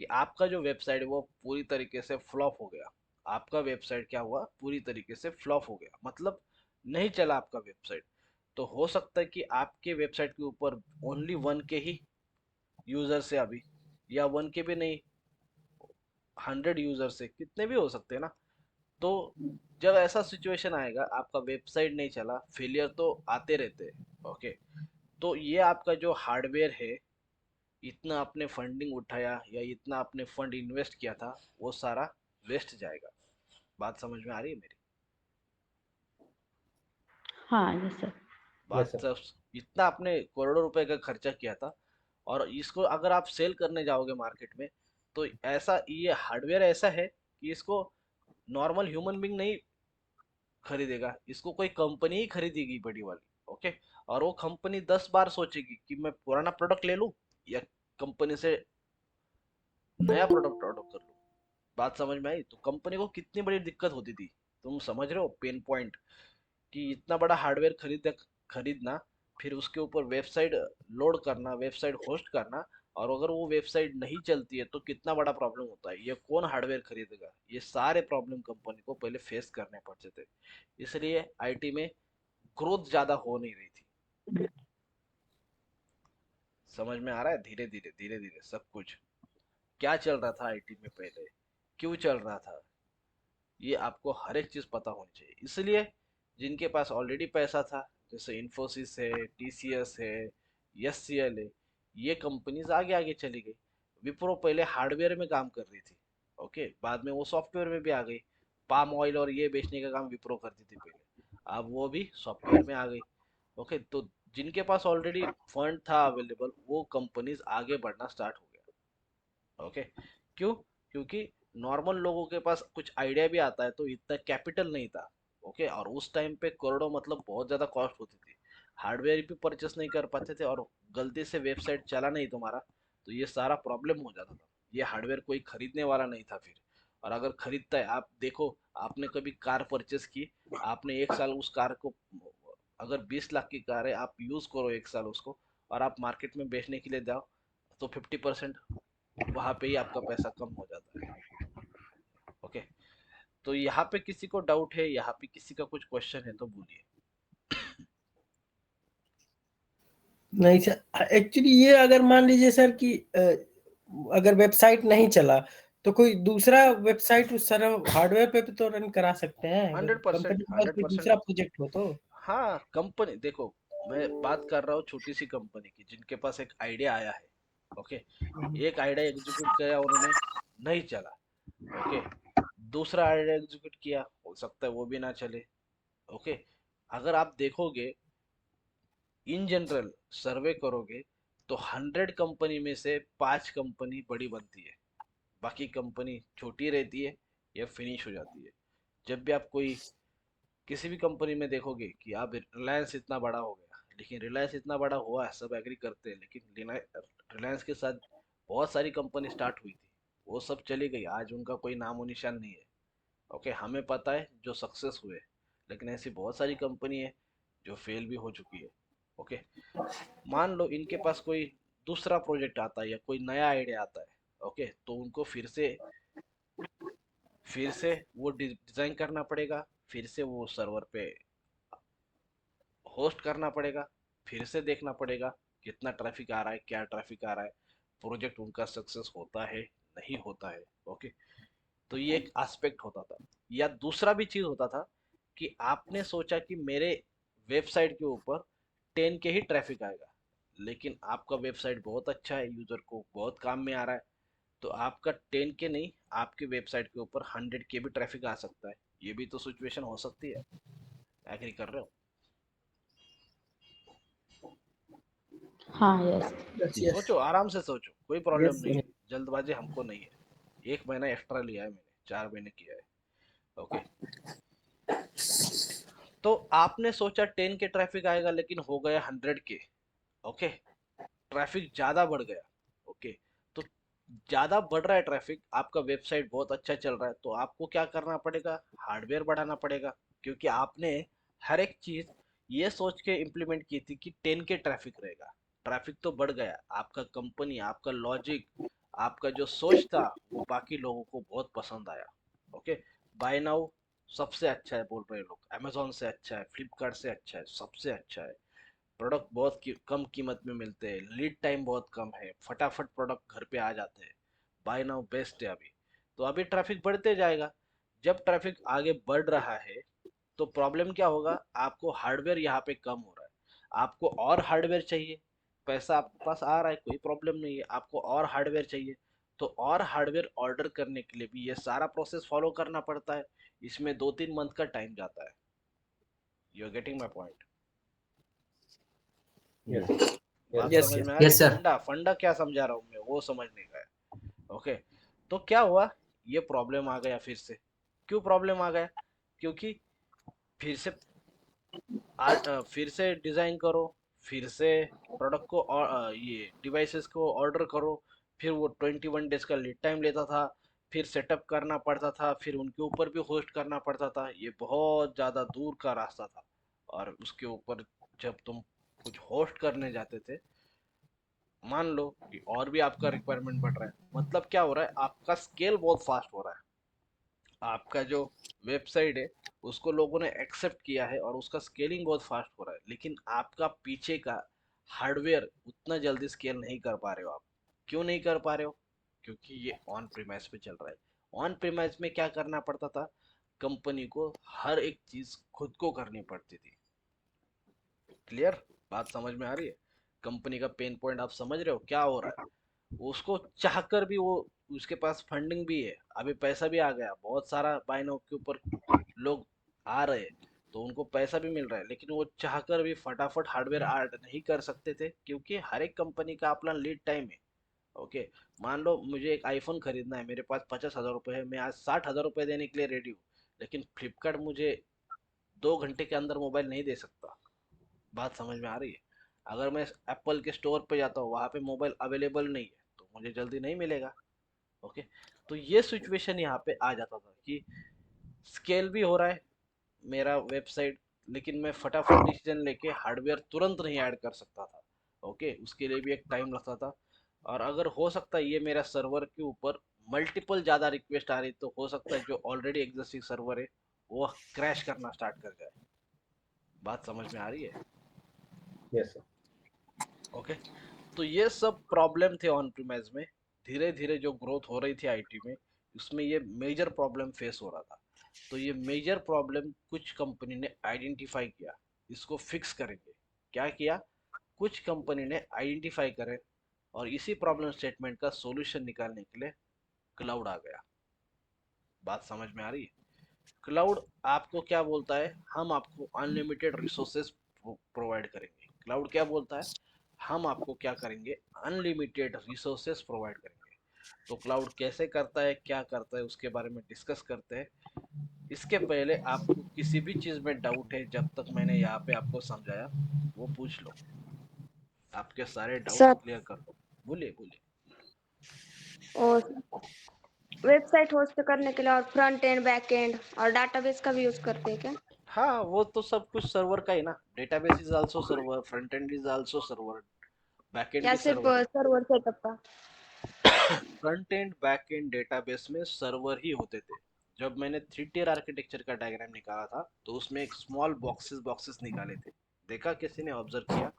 कि आपका जो वेबसाइट है वो पूरी तरीके से फ्लॉप हो गया। आपका वेबसाइट क्या हुआ, पूरी तरीके से फ्लॉप हो गया, मतलब नहीं चला आपका वेबसाइट। तो हो सकता है कि आपके वेबसाइट के ऊपर ओनली 1K ही यूजर्स है अभी, या 1K भी नहीं, 100 यूजर्स है, कितने भी हो सकते हैं ना। तो जब ऐसा सिचुएशन आएगा, आपका वेबसाइट नहीं चला, फेलियर तो आते रहते हैं। ओके, तो ये आपका जो हार्डवेयर है, इतना आपने फंडिंग उठाया या इतना आपने फंड इन्वेस्ट किया था, वो सारा वेस्ट जाएगा। बात समझ में आ रही है मेरी? हाँ यस सर। बात यस सर। सब, इतना आपने करोड़ों रुपए का खर्चा किया था, और इसको अगर आप सेल करने जाओगे मार्केट में, तो ऐसा ये हार्डवेयर ऐसा है कि इसको नॉर्मल ह्यूमन बींग नहीं खरीदेगा, इसको कोई कंपनी ही खरीदेगी बड़ी वाली। ओके, और वो कंपनी 10 बार सोचेगी कि मैं पुराना प्रोडक्ट ले लूं या कंपनी से नया प्रोडक्ट ऑर्डर कर लूं। बात समझ में आई? तो कंपनी को कितनी बड़ी दिक्कत होती थी, तुम समझ रहे हो पेन पॉइंट? कि इतना बड़ा हार्डवेयर खरीदना, फिर उसके ऊपर वेबसाइट लोड करना, वेबसाइट होस्ट करना, और अगर वो वेबसाइट नहीं चलती है तो कितना बड़ा प्रॉब्लम होता है। ये कौन हार्डवेयर खरीदेगा? ये सारे प्रॉब्लम कंपनी को पहले फेस करने पड़ते थे। इसलिए आईटी में ग्रोथ ज्यादा हो नहीं रही थी। समझ में आ रहा है? धीरे धीरे धीरे धीरे सब कुछ क्या चल रहा था आईटी में पहले, क्यों चल रहा था, ये आपको हर एक चीज पता होनी चाहिए। इसलिए जिनके पास ऑलरेडी पैसा था, जैसे इन्फोसिस है, टीसीएस है, एससीएल है, ये कंपनीज आगे आगे चली गई। विप्रो पहले हार्डवेयर में काम कर रही थी, ओके, बाद में वो सॉफ्टवेयर में भी आ गई। पाम ऑयल और ये बेचने का काम विप्रो करती थी पहले, अब वो भी सॉफ्टवेयर में आ गई। ओके, तो जिनके पास ऑलरेडी फंड था अवेलेबल, वो कंपनीज आगे बढ़ना स्टार्ट हो गया। ओके, क्यों? क्योंकि नॉर्मल लोगों के पास कुछ आइडिया भी आता है तो इतना कैपिटल नहीं था। ओके, और उस टाइम पे करोड़ों मतलब बहुत ज्यादा कॉस्ट होती थी, हार्डवेयर भी परचेस नहीं कर पाते थे, और गलती से वेबसाइट चला नहीं तुम्हारा तो ये सारा प्रॉब्लम हो जाता था। ये हार्डवेयर कोई खरीदने वाला नहीं था फिर। और अगर खरीदता है, आप देखो, आपने कभी कार परचेस की, आपने एक साल उस कार को, अगर 20 लाख की कार है, आप यूज करो एक साल उसको, और आप मार्केट में बेचने के लिए जाओ, तो 50% वहां पे ही आपका पैसा कम हो जाता है। ओके, तो यहाँ पे किसी को डाउट है, यहाँ पे किसी का कुछ क्वेश्चन है तो बोलिए। नहीं सर, एक्चुअली ये अगर मान लीजिए सर कि अगर वेबसाइट नहीं चला तो कोई दूसरा वेबसाइट उस तरह हार्डवेयर पे भी तो रन करा सकते हैं, अगर 100%, कंपनी के पास हंड्रेड कोई परसेंट दूसरा प्रोजेक्ट हो तो। हाँ, कंपनी देखो, मैं बात कर रहा हूँ छोटी सी कंपनी की, जिनके पास एक आइडिया आया है। ओके, एक आइडिया एग्जीक्यूट किया उन्होंने, नहीं चला। ओके, दूसरा आइडिया एग्जीक्यूट किया, हो सकता है वो भी ना चले। ओके, अगर आप देखोगे इन जनरल सर्वे करोगे, तो 100 कंपनी में से 5 कंपनी बड़ी बनती है, बाकी कंपनी छोटी रहती है या फिनिश हो जाती है। जब भी आप कोई किसी भी कंपनी में देखोगे कि आप रिलायंस इतना बड़ा हो गया, लेकिन रिलायंस इतना बड़ा हुआ है, सब एग्री करते हैं, लेकिन रिलायंस के साथ बहुत सारी कंपनी स्टार्ट हुई थी, वो सब चली गई, आज उनका कोई नामो निशान नहीं है। ओके, हमें पता है जो सक्सेस हुए, लेकिन ऐसी बहुत सारी कंपनी है जो फेल भी हो चुकी है। ओके, मान लो इनके पास कोई दूसरा प्रोजेक्ट आता है या कोई नया आइडिया आता है, ओके, तो उनको फिर से वो डिजाइन करना पड़ेगा, फिर से वो सर्वर पे होस्ट करना पड़ेगा, फिर से देखना पड़ेगा कितना ट्रैफिक आ रहा है, क्या ट्रैफिक आ रहा है, प्रोजेक्ट उनका सक्सेस होता है नहीं होता है। ओके, तो ये एक एस्पेक्ट होता था। या दूसरा भी चीज होता था कि आपने सोचा कि मेरे वेबसाइट के ऊपर 10 के ही ट्रैफिक आएगा, लेकिन आपका वेबसाइट बहुत अच्छा है, यूजर को बहुत काम में आ रहा है, तो आपका 10 के नहीं, आपके वेबसाइट के ऊपर 100 के भी ट्रैफिक आ सकता है। ये भी तो सिचुएशन हो सकती है। एग्री कर रहे हो? हाँ यस। Yes yes. सोचो, आराम से सोचो, कोई प्रॉब्लम यस नहीं है, जल्दबाजी हमको नहीं है। 1 महीना एक्स्ट्रा लिया है मैंने, 4 महीने किया है। ओके, तो आपने सोचा 10 के ट्रैफिक आएगा, लेकिन हो गया 100 के। ओके, ट्रैफिक ज्यादा बढ़ गया। ओके, तो ज्यादा बढ़ रहा है ट्रैफिक, आपका वेबसाइट बहुत अच्छा चल रहा है, तो आपको क्या करना पड़ेगा? हार्डवेयर बढ़ाना पड़ेगा, क्योंकि आपने हर एक चीज ये सोच के इम्प्लीमेंट की थी कि 10 के ट्रैफिक रहेगा। ट्रैफिक तो बढ़ गया, आपका कंपनी, आपका लॉजिक, आपका जो सोच था, वो बाकी लोगों को बहुत पसंद आया। ओके, बाय नाउ सबसे अच्छा है बोल रहे हैं लोग, अमेजोन से अच्छा है, फ्लिपकार्ट से अच्छा है, सबसे अच्छा है। प्रोडक्ट बहुत कम कीमत में मिलते हैं, लीड टाइम बहुत कम है, फटाफट प्रोडक्ट घर पे आ जाते हैं, बाय नाउ बेस्ट है अभी। तो अभी ट्रैफिक बढ़ते जाएगा, जब ट्रैफिक आगे बढ़ रहा है तो प्रॉब्लम क्या होगा, आपको हार्डवेयर यहाँ पे कम हो रहा है, आपको और हार्डवेयर चाहिए, पैसा आपके पास आ रहा है, कोई प्रॉब्लम नहीं है, आपको और हार्डवेयर चाहिए, तो और हार्डवेयर ऑर्डर करने के लिए भी ये सारा प्रोसेस फॉलो करना पड़ता है, इसमें 2-3 मंथ का टाइम जाता है। You are getting my point? yes, बात यस समझ यस। में आ रही है? Yes sir. फंडा फंडा क्या समझा रहा हूँ मैं, वो समझने का है। ओके, तो क्या हुआ, ये प्रॉब्लम आ गया फिर से। क्यों प्रॉब्लम आ गया? क्योंकि फिर से फिर से डिजाइन करो, फिर से प्रोडक्ट को और ये डिवाइसेस को ऑर्डर करो, फिर वो 21 डेज का लीड टाइम लेता था, फिर सेटअप करना पड़ता था, फिर उनके ऊपर भी होस्ट करना पड़ता था, ये बहुत ज़्यादा दूर का रास्ता था। और उसके ऊपर जब तुम कुछ होस्ट करने जाते थे, मान लो कि और भी आपका रिक्वायरमेंट बढ़ रहा है, मतलब क्या हो रहा है, आपका स्केल बहुत फास्ट हो रहा है, आपका जो वेबसाइट है उसको लोगों ने एक्सेप्ट किया है और उसका स्केलिंग बहुत फास्ट हो रहा है, लेकिन आपका पीछे का हार्डवेयर उतना जल्दी स्केल नहीं कर पा रहे हो आप। क्यों नहीं कर पा रहे हो? क्योंकि ये ऑन प्रीमाइस पे चल रहा है। ऑन प्रीमाइस में क्या करना पड़ता था, कंपनी को हर एक चीज खुद को करनी पड़ती थी। क्लियर? बात समझ में आ रही है? कंपनी का पेन पॉइंट आप समझ रहे हो क्या हो रहा है? उसको चाहकर भी वो, उसके पास फंडिंग भी है, अभी पैसा भी आ गया, बहुत सारा बाय नाउ के ऊपर लोग आ रहे हैं, तो उनको पैसा भी मिल रहा है, लेकिन वो चाहकर भी फटाफट हार्डवेयर ऐड नहीं कर सकते थे, क्योंकि हर एक कंपनी का अपना लीड टाइम है। ओके, मान लो मुझे एक आईफोन खरीदना है, मेरे पास 50,000 रुपये है, मैं आज 60,000 रुपये देने के लिए रेडी हूँ, लेकिन फ्लिपकार्ट मुझे 2 घंटे के अंदर मोबाइल नहीं दे सकता। बात समझ में आ रही है? अगर मैं एप्पल के स्टोर पे जाता हूँ, वहाँ पे मोबाइल अवेलेबल नहीं है, तो मुझे जल्दी नहीं मिलेगा। ओके, तो ये सिचुएशन यहाँ पे आ जाता था कि स्केल भी हो रहा है मेरा वेबसाइट, लेकिन मैं फटाफट डिसीजन लेके हार्डवेयर तुरंत नहीं ऐड कर सकता था। ओके, उसके लिए भी एक टाइम लगता था। और अगर हो सकता है ये मेरा सर्वर के ऊपर मल्टीपल ज़्यादा रिक्वेस्ट आ रही, तो हो सकता है जो ऑलरेडी एग्जिस्टिंग सर्वर है वो क्रैश करना स्टार्ट कर जाए। बात समझ में आ रही है? Yes sir. ओके, तो ये सब प्रॉब्लम थे ऑन प्रीमाइज में। धीरे धीरे जो ग्रोथ हो रही थी आईटी में, उसमें ये मेजर प्रॉब्लम फेस हो रहा था। तो ये मेजर प्रॉब्लम कुछ कंपनी ने आइडेंटिफाई किया, इसको फिक्स करेंगे। क्या किया? कुछ कंपनी ने आइडेंटिफाई करे, और इसी प्रॉब्लम स्टेटमेंट का सॉल्यूशन निकालने के लिए क्लाउड आ गया। बात समझ में आ रही है? क्लाउड आपको क्या बोलता है, हम आपको अनलिमिटेड रिसोर्सेज प्रोवाइड करेंगे। क्लाउड क्या बोलता है, हम आपको क्या करेंगे, अनलिमिटेड रिसोर्सेज प्रोवाइड करेंगे। तो क्लाउड कैसे करता है, क्या करता है, उसके बारे में डिस्कस करते हैं। इसके पहले आपको किसी भी चीज में डाउट है, जब तक मैंने यहाँ पे आपको समझाया वो पूछ लो, आपके सारे डाउट्स सर, क्लियर कर दो। बोलिए बोलिए। और वेबसाइट होस्ट करने के लिए और फ्रंट एंड बैक एंड और डाटाबेस का भी यूज करते हैं क्या? हाँ, वो तो सब कुछ सर्वर का ही ना, database is also server, front end is also server, back and या भी सिर्फ सर्वर है। सर्वर सेटअप का? Front end back and database में सर्वर ही होते थे। जब मैंने 3 टियर आर्किटेक्चर का डायग्राम निकाला था, तो उसमें एक स्मॉल बॉक्सेस बॉक्सेस निकाले थे। देखा, किसी ने ऑब्जर्व किया?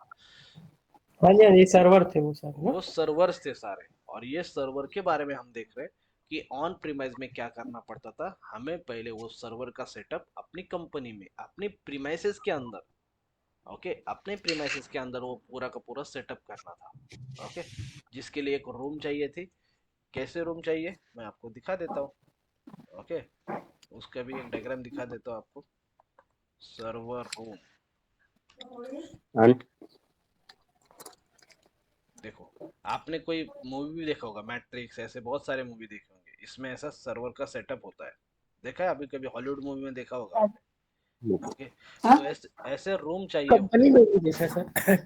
हाँ जी, हाँ जी, सर्वर थे वो सारे ना। वो सर्वर्स थे सारे। और ये सर्वर के बारे में हम देख रहे हैं कि ऑन प्रीमाइज में क्या करना पड़ता था, हमें पहले वो सर्वर का सेटअप अपनी कंपनी में, अपनी प्रीमाइसेस के अंदर, ओके, अपने प्रीमाइसेस के अंदर वो पूरा का पूरा सेटअप करना था। ओके, जिसके लिए एक रूम चाहिए थी। कैसे रूम चाहिए, मैं आपको दिखा देता हूँ। ओके, उसका भी एक डायग्राम दिखा देता हूँ आपको। सर्वर रूम, and देखो, आपने कोई मूवी भी देखा होगा, मैट्रिक्स, ऐसे बहुत सारे मूवी देखे होंगे, इसमें ऐसा सर्वर का सेटअप होता है। देखा है अभी कभी हॉलीवुड मूवी में देखा होगा आपने? ओके, हाँ, तो ऐसे ऐसे रूम चाहिए होते कंपनी हैं। में भी देखा सर।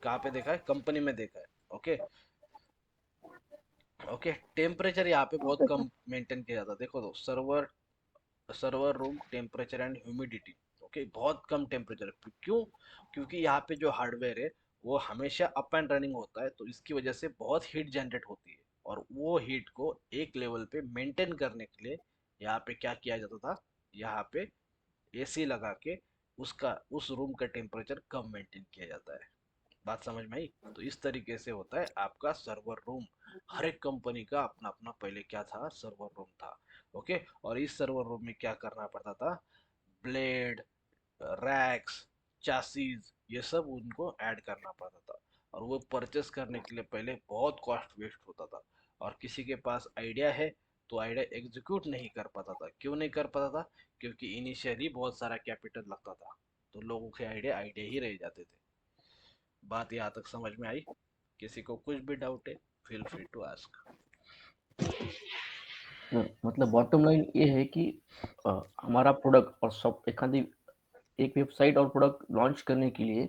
कहाँ पे देखा है? कंपनी में देखा है। ओके, ओके, टेम्परेचर यहाँ पे बहुत कम मेंटेन किया जाता है। देखो, तो server server room temperature and humidity, okay, बहुत कम टेम्परेचर। क्यों? क्योंकि यहाँ पे जो हार्डवेयर है वो हमेशा अप एंड रनिंग होता है, तो इसकी वजह से बहुत हीट जनरेट होती है, और वो हीट को एक लेवल पे मेंटेन करने के लिए यहाँ पे क्या किया जाता था, यहाँ पे एसी लगा के उसका, उस रूम का टेम्परेचर कम मेंटेन किया जाता है। बात समझ में आई? तो इस तरीके से होता है आपका सर्वर रूम। हर एक कंपनी का अपना अपना पहले क्या था, सर्वर रूम था। ओके, और इस सर्वर रूम में क्या करना पड़ता था, ब्लेड, रैक्स, चासीज, ये सब उनको ऐड करना पड़ता था। और वो परचेस करने के लिए पहले बहुत कॉस्ट वेस्ट होता था। और किसी के पास आइडिया है तो आइडिया एग्जीक्यूट नहीं कर पाता था। क्यों नहीं कर पाता था? क्योंकि इनिशियली बहुत सारा कैपिटल लगता था, तो लोगों के आइडिया आइडिया ही रह जाते थे। बात यहाँ तक समझ में आई? किसी को कुछ भी डाउट है, फील फ्री टू आस्क। मतलब बॉटम लाइन ये है कि हमारा प्रोडक्ट और सब एक वेबसाइट और प्रोडक्ट लॉन्च करने के लिए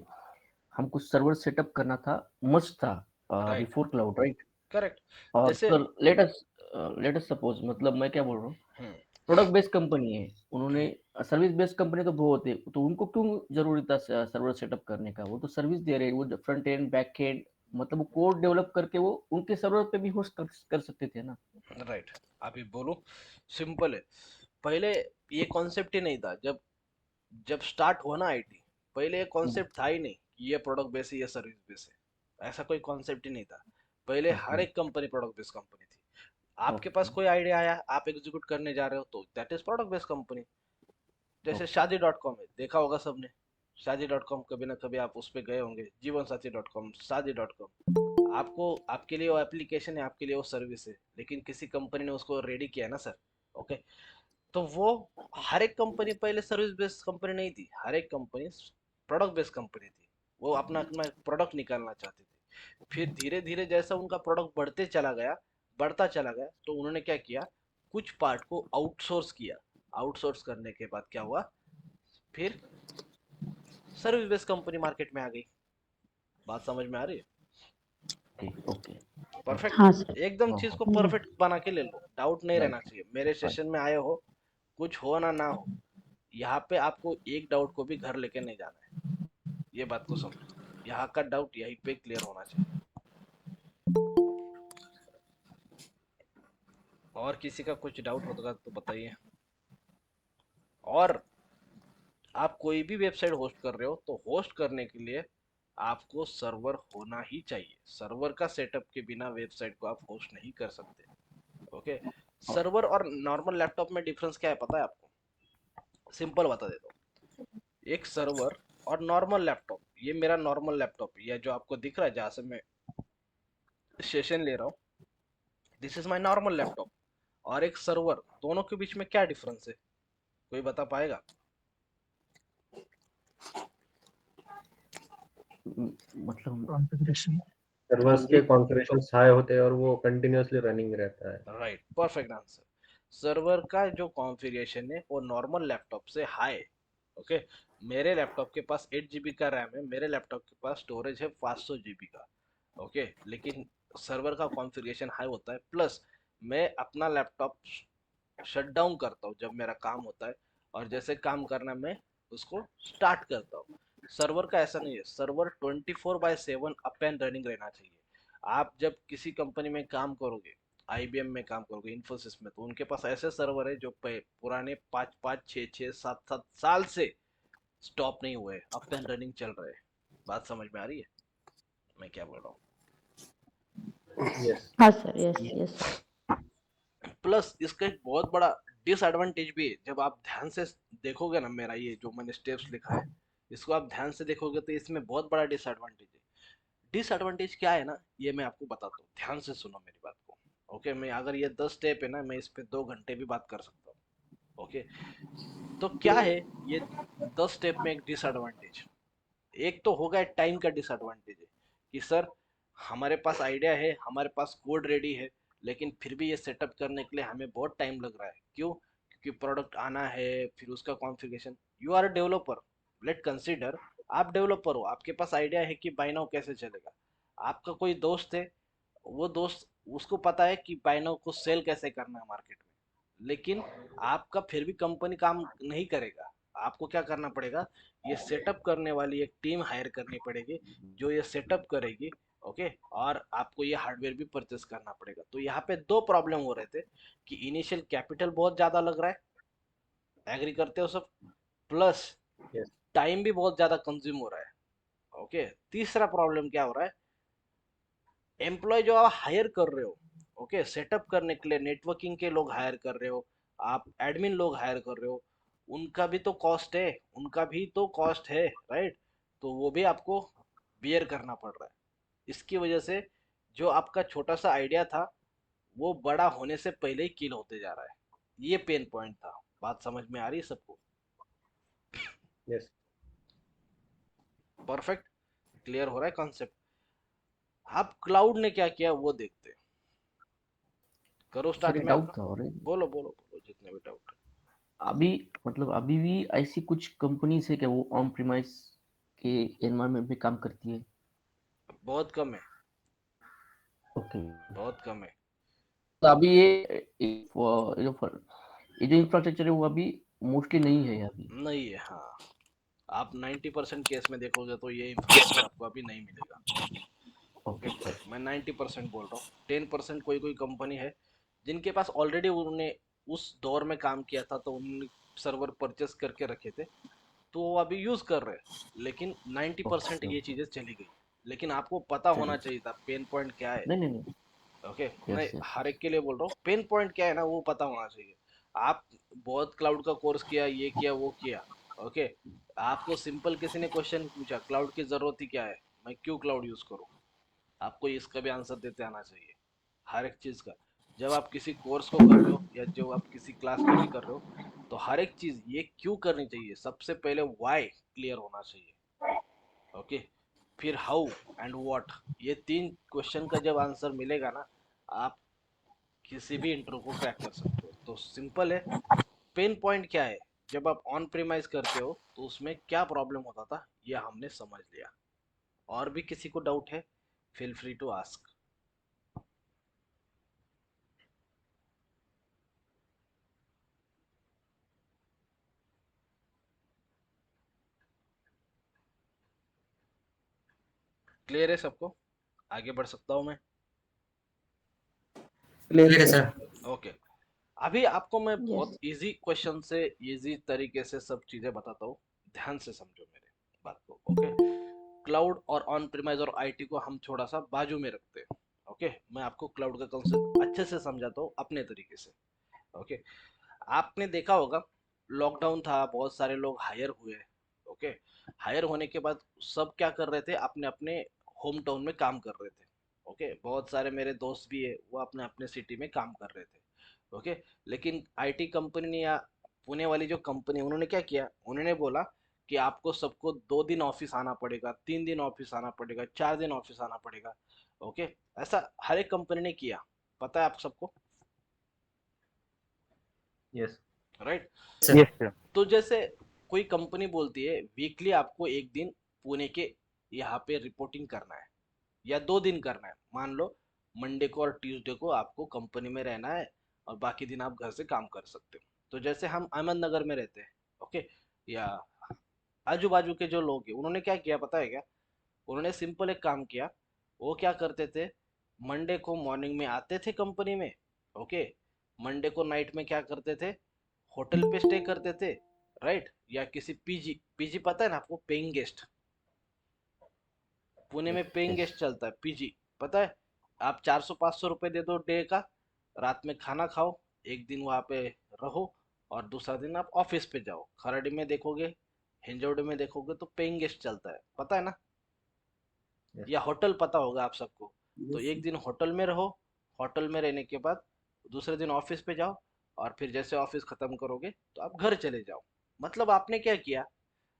हमको सर्वर सेटअप करना था, मस्ट था right, before cloud, right? Correct. और जैसे सर लेट अस सपोज, मतलब मैं क्या बोल रहा हूँ, हम्म, प्रोडक्ट बेस्ड कंपनी है, उन्होंने सर्विस बेस्ड कंपनी तो बहुत है, तो उनको क्यों जरूरी था सर्वर सेटअप करने का? वो तो सर्विस दे रहे हैं, वो फ्रंट एंड बैक एंड, मतलब वो कोड डेवलप करके वो उनके सर्वर पे भी होस्ट कर सकते थे ना। राइट। अभी बोलो, सिंपल है। पहले ये कॉन्सेप्ट ही नहीं था। जब जब स्टार्ट हुआ ना आईटी, पहले ये कॉन्सेप्ट था ही नहीं कि ये प्रोडक्ट बेस है, ये सर्विस बेस है। ऐसा कोई कॉन्सेप्ट ही नहीं था। पहले हर ओके एक कंपनी प्रोडक्ट बेस्ड कंपनी थी। आपके पास ओके कोई आइडिया आया, आप एग्जीक्यूट करने जा रहे हो, तो that is product based company. जैसे ओके शादी डॉट कॉम है, देखा होगा सबने। शादी डॉट कॉम कभी ना कभी आप उस पर गए होंगे, जीवन साथी डॉट कॉम, शादी डॉट कॉम। आपको, आपके लिए वो एप्लीकेशन है, आपके लिए वो सर्विस है, लेकिन किसी कंपनी ने उसको रेडी किया ना सर। ओके, तो वो, हर एक कंपनी पहले सर्विस बेस्ड कंपनी नहीं थी, हर एक कंपनी प्रोडक्ट बेस्ड कंपनी थी। वो अपना अपना प्रोडक्ट निकालना चाहती थी। फिर धीरे धीरे जैसा उनका प्रोडक्ट बढ़ता चला गया, तो उन्होंने क्या किया, कुछ पार्ट को आउटसोर्स किया। आउटसोर्स करने के बाद क्या हुआ, फिर सर्विस बेस्ड कंपनी मार्केट में आ गई। बात समझ में आ रही है? Okay perfect. हाँ सर। एकदम हाँ चीज हाँ को परफेक्ट बना के ले लो, डाउट नहीं रहना राइट चाहिए। मेरे राइट सेशन में आए हो, कुछ हो ना ना हो, यहाँ पे आपको एक डाउट को भी घर लेके नहीं जाना है। ये बात को समझो, यहाँ का डाउट यहीं पे क्लियर होना चाहिए। और किसी का कुछ डाउट होगा तो बताइए। और आप कोई भी वेबसाइट होस्ट कर रहे हो, तो होस्ट करने के लिए आपको सर्वर होना ही चाहिए। सर्वर का सेटअप के बिना वेबसाइट को आप होस्ट नहीं कर सकते। ओके, सर्वर और नॉर्मल लैपटॉप में डिफरेंस क्या है पता है आपको? सिंपल बता देता हूँ। एक सर्वर और नॉर्मल लैपटॉप, ये मेरा नॉर्मल लैपटॉप, ये जो आपको दिख रहा है जहाँ से मैं सेशन ले रहा हूँ, this is my normal laptop. और एक सर्वर, दोनों के बीच में क्या डिफरेंस है, कोई बता पाएगा? मतलब कॉन्फ़िगरेशन। सर्वर्स के एक कॉन्फ़िगरेशन हाई होते हैं और वो कंटिन्यूअसली रनिंग रहता है। Right, perfect answer. सर्वर का जो कॉन्फ़िगरेशन है वो नॉर्मल लैपटॉप से हाई है। ओके, मेरे लैपटॉप के पास 8 GB का रैम है, मेरे लैपटॉप के पास स्टोरेज है 500 GB का। ओके, लेकिन सर्वर का कॉन्फ़िगरेशन हाई होता है। प्लस मैं अपना लैपटॉप शट डाउन करता हूँ जब मेरा काम होता है, और जैसे काम करना मैं उसको स्टार्ट करता हूँ। सर्वर का ऐसा नहीं है, सर्वर 24/7 अप एंड रनिंग रहना चाहिए। आप जब किसी कंपनी में काम करोगे, आईबीएम में काम करोगे, इन्फोसिस में, तो उनके पास ऐसे सर्वर है जो पुराने 5-5, 6-6, 7-7 साल से स्टॉप नहीं हुए, अप एंड रनिंग चल रहे हैं। बात समझ में आ रही है मैं क्या बोल रहा हूँ? यस। हाँ सर, यस यस। प्लस इसका एक बहुत बड़ा डिसएडवांटेज भी है। जब आप ध्यान से देखोगे ना, मेरा ये जो मैंने स्टेप्स लिखा है, इसको आप ध्यान से देखोगे तो इसमें बहुत बड़ा डिसएडवांटेज है। डिसएडवांटेज क्या है ना, ये मैं आपको बताता हूँ, ध्यान से सुनो मेरी बात को। ओके, मैं अगर ये 10 स्टेप है ना, मैं इस पे 2 घंटे भी बात कर सकता हूँ। ओके, तो क्या है ये 10 स्टेप में एक डिसएडवांटेज? एक तो होगा टाइम का डिसएडवांटेज है, कि सर हमारे पास आइडिया है, हमारे पास कोड रेडी है, लेकिन फिर भी ये सेटअप करने के लिए हमें बहुत टाइम लग रहा है। क्यों? क्योंकि प्रोडक्ट आना है, फिर उसका configuration. You are a developer, let consider, आप डेवलपर हो, आपके पास आइडिया है कि बाय नाउ कैसे चलेगा। आपका कोई दोस्त है, वो दोस्त, उसको पता है कि बाय नाउ को सेल कैसे करना है मार्केट में, लेकिन आपका फिर भी कंपनी काम नहीं करेगा। आपको क्या करना पड़ेगा, ये सेटअप करने वाली एक टीम हायर करनी पड़ेगी, जो ये सेटअप करेगी। ओके, और आपको ये हार्डवेयर भी परचेस करना पड़ेगा। तो यहाँ पे दो प्रॉब्लम हो रहे थे, कि इनिशियल कैपिटल बहुत ज़्यादा लग रहा है, एग्री करते हो सब, प्लस यस। टाइम भी बहुत ज़्यादा कंज्यूम हो रहा है। ओके, तीसरा प्रॉब्लम क्या हो रहा है, एम्प्लॉय जो आप हायर कर रहे हो, ओके, सेटअप करने के लिए नेटवर्किंग के लोग हायर कर रहे हो, आप एडमिन लोग हायर कर रहे हो, उनका भी तो कॉस्ट है, उनका भी तो कॉस्ट है, राइट? तो वो भी आपको बियर करना पड़ रहा है। इसकी वजह से जो आपका छोटा सा आइडिया था वो बड़ा होने से पहले ही किल होते जा रहा है। ये पेन पॉइंट था। बात समझ में आ रही है सबको? यस। परफेक्ट, क्लियर हो रहा है कॉन्सेप्ट? आप क्लाउड ने क्या किया वो देखते हैं। करो सर स्टार्ट एक में डाउट आपका। था और बोलो बोलो बोलो जितने भी डाउट अभी मतलब अभी भी ऐसी कुछ कंपनीज है क्या वो ऑन प्रीमाइस के एनवायरनमेंट में काम करती है? है। बहुत कम है, ओके। बहुत कम है। तो अभी ये जो इंफ्रास्ट्रक्चर है वो अभी मोस्टली नहीं है अभी। नहीं है, हाँ। आप 90% केस में देखोगे तो ये इंफ्रास्ट्रक्चर आपको अभी नहीं मिलेगा। Okay, okay sir. मैं 90% बोल रहा हूँ। 10% कोई कोई कंपनी है जिनके पास ऑलरेडी उन्होंने उस दौर में काम किया था, तो उन्होंने सर्वर परचेस करके रखे थे, तो वो अभी यूज कर रहे हैं। लेकिन 90% ओके ये ओके चीजें चली गई। लेकिन आपको पता होना चलिए चाहिए था पेन पॉइंट क्या है। नहीं नहीं नहीं। ओके, मैं यस यस हर यस। एक के लिए बोल रहा हूँ, पेन पॉइंट क्या है ना वो पता होना चाहिए। आप बहुत क्लाउड का कोर्स किया, ये किया वो किया, ओके, आपको सिंपल किसी ने क्वेश्चन पूछा क्लाउड की जरूरत ही क्या है, मैं क्यों क्लाउड यूज करूँ, आपको इसका भी आंसर देते आना चाहिए हर एक चीज का। जब आप किसी कोर्स को कर रहे हो या जो आप किसी क्लास को भी कर रहे हो, तो हर एक चीज ये क्यों करनी चाहिए, सबसे पहले वाई क्लियर होना चाहिए। ओके, फिर हाउ एंड व्हाट, ये तीन क्वेश्चन का जब आंसर मिलेगा ना, आप किसी भी इंटरव्यू को क्रैक कर सकते हो। तो सिंपल है। पेन पॉइंट क्या है, जब आप ऑन प्रीमाइज करते हो तो उसमें क्या प्रॉब्लम होता था ये हमने समझ लिया। और भी किसी को डाउट है, feel free to ask. Clear है सबको? आगे बढ़ सकता हूँ मैं? क्लियर है सर। ओके, अभी आपको मैं बहुत यस। इजी क्वेश्चन से इजी तरीके से सब चीजें बताता हूँ, ध्यान से समझो मेरे बात को। ओके, क्लाउड और ऑन प्रीमाइज और आईटी को हम थोड़ा सा बाजू में रखते हैं। ओके, मैं आपको क्लाउड का कंसेप्ट अच्छे से समझाता हूँ अपने तरीके से। ओके, आपने देखा होगा लॉकडाउन था, बहुत सारे लोग हायर हुए। ओके, हायर होने के बाद सब क्या कर रहे थे, अपने अपने होम टाउन में काम कर रहे थे। ओके, बहुत सारे मेरे दोस्त भी है वो अपने अपने सिटी में काम कर रहे थे। ओके, लेकिन आईटी कंपनी या पुणे वाली जो कंपनी, उन्होंने क्या किया, उन्होंने बोला कि आपको सबको 2 दिन ऑफिस आना पड़ेगा, 3 दिन ऑफिस आना पड़ेगा, 4 दिन ऑफिस आना पड़ेगा। ओके, ऐसा हर एक कंपनी ने किया, पता है आप सबको, यस। राइट? Yes sir. तो जैसे कोई कंपनी बोलती है वीकली आपको एक दिन पुणे के यहाँ पे रिपोर्टिंग करना है, या 2 दिन करना है, मान लो मंडे को और ट्यूसडे को आपको कंपनी में रहना है और बाकी दिन आप घर से काम कर सकते हो। तो जैसे हम अहमदनगर में रहते हैं, ओके, या आजू बाजू के जो लोग हैं, उन्होंने क्या किया पता है क्या, उन्होंने सिंपल एक काम किया। वो क्या करते थे, मंडे को मॉर्निंग में आते थे कंपनी में, ओके, मंडे को नाइट में क्या करते थे, होटल पे स्टे करते थे, राइट, या किसी पीजी, पीजी पता है ना आपको, पेइंग गेस्ट, पुणे में पेइंग यस गेस्ट चलता है पीजी, पता है? आप 400-500 रुपए दे दो डे का, रात में खाना खाओ, एक दिन वहां पे रहो, और दूसरा दिन आप ऑफिस पे जाओ। खराड़ी में देखोगे, हिंजौड़ी में देखोगे तो पेइंग गेस्ट चलता है, पता है ना? यस। या होटल पता होगा आप सबको। तो एक दिन होटल में रहो, होटल में रहने के बाद दूसरे दिन ऑफिस पे जाओ, और फिर जैसे ऑफिस खत्म करोगे तो आप घर चले जाओ। मतलब आपने क्या किया,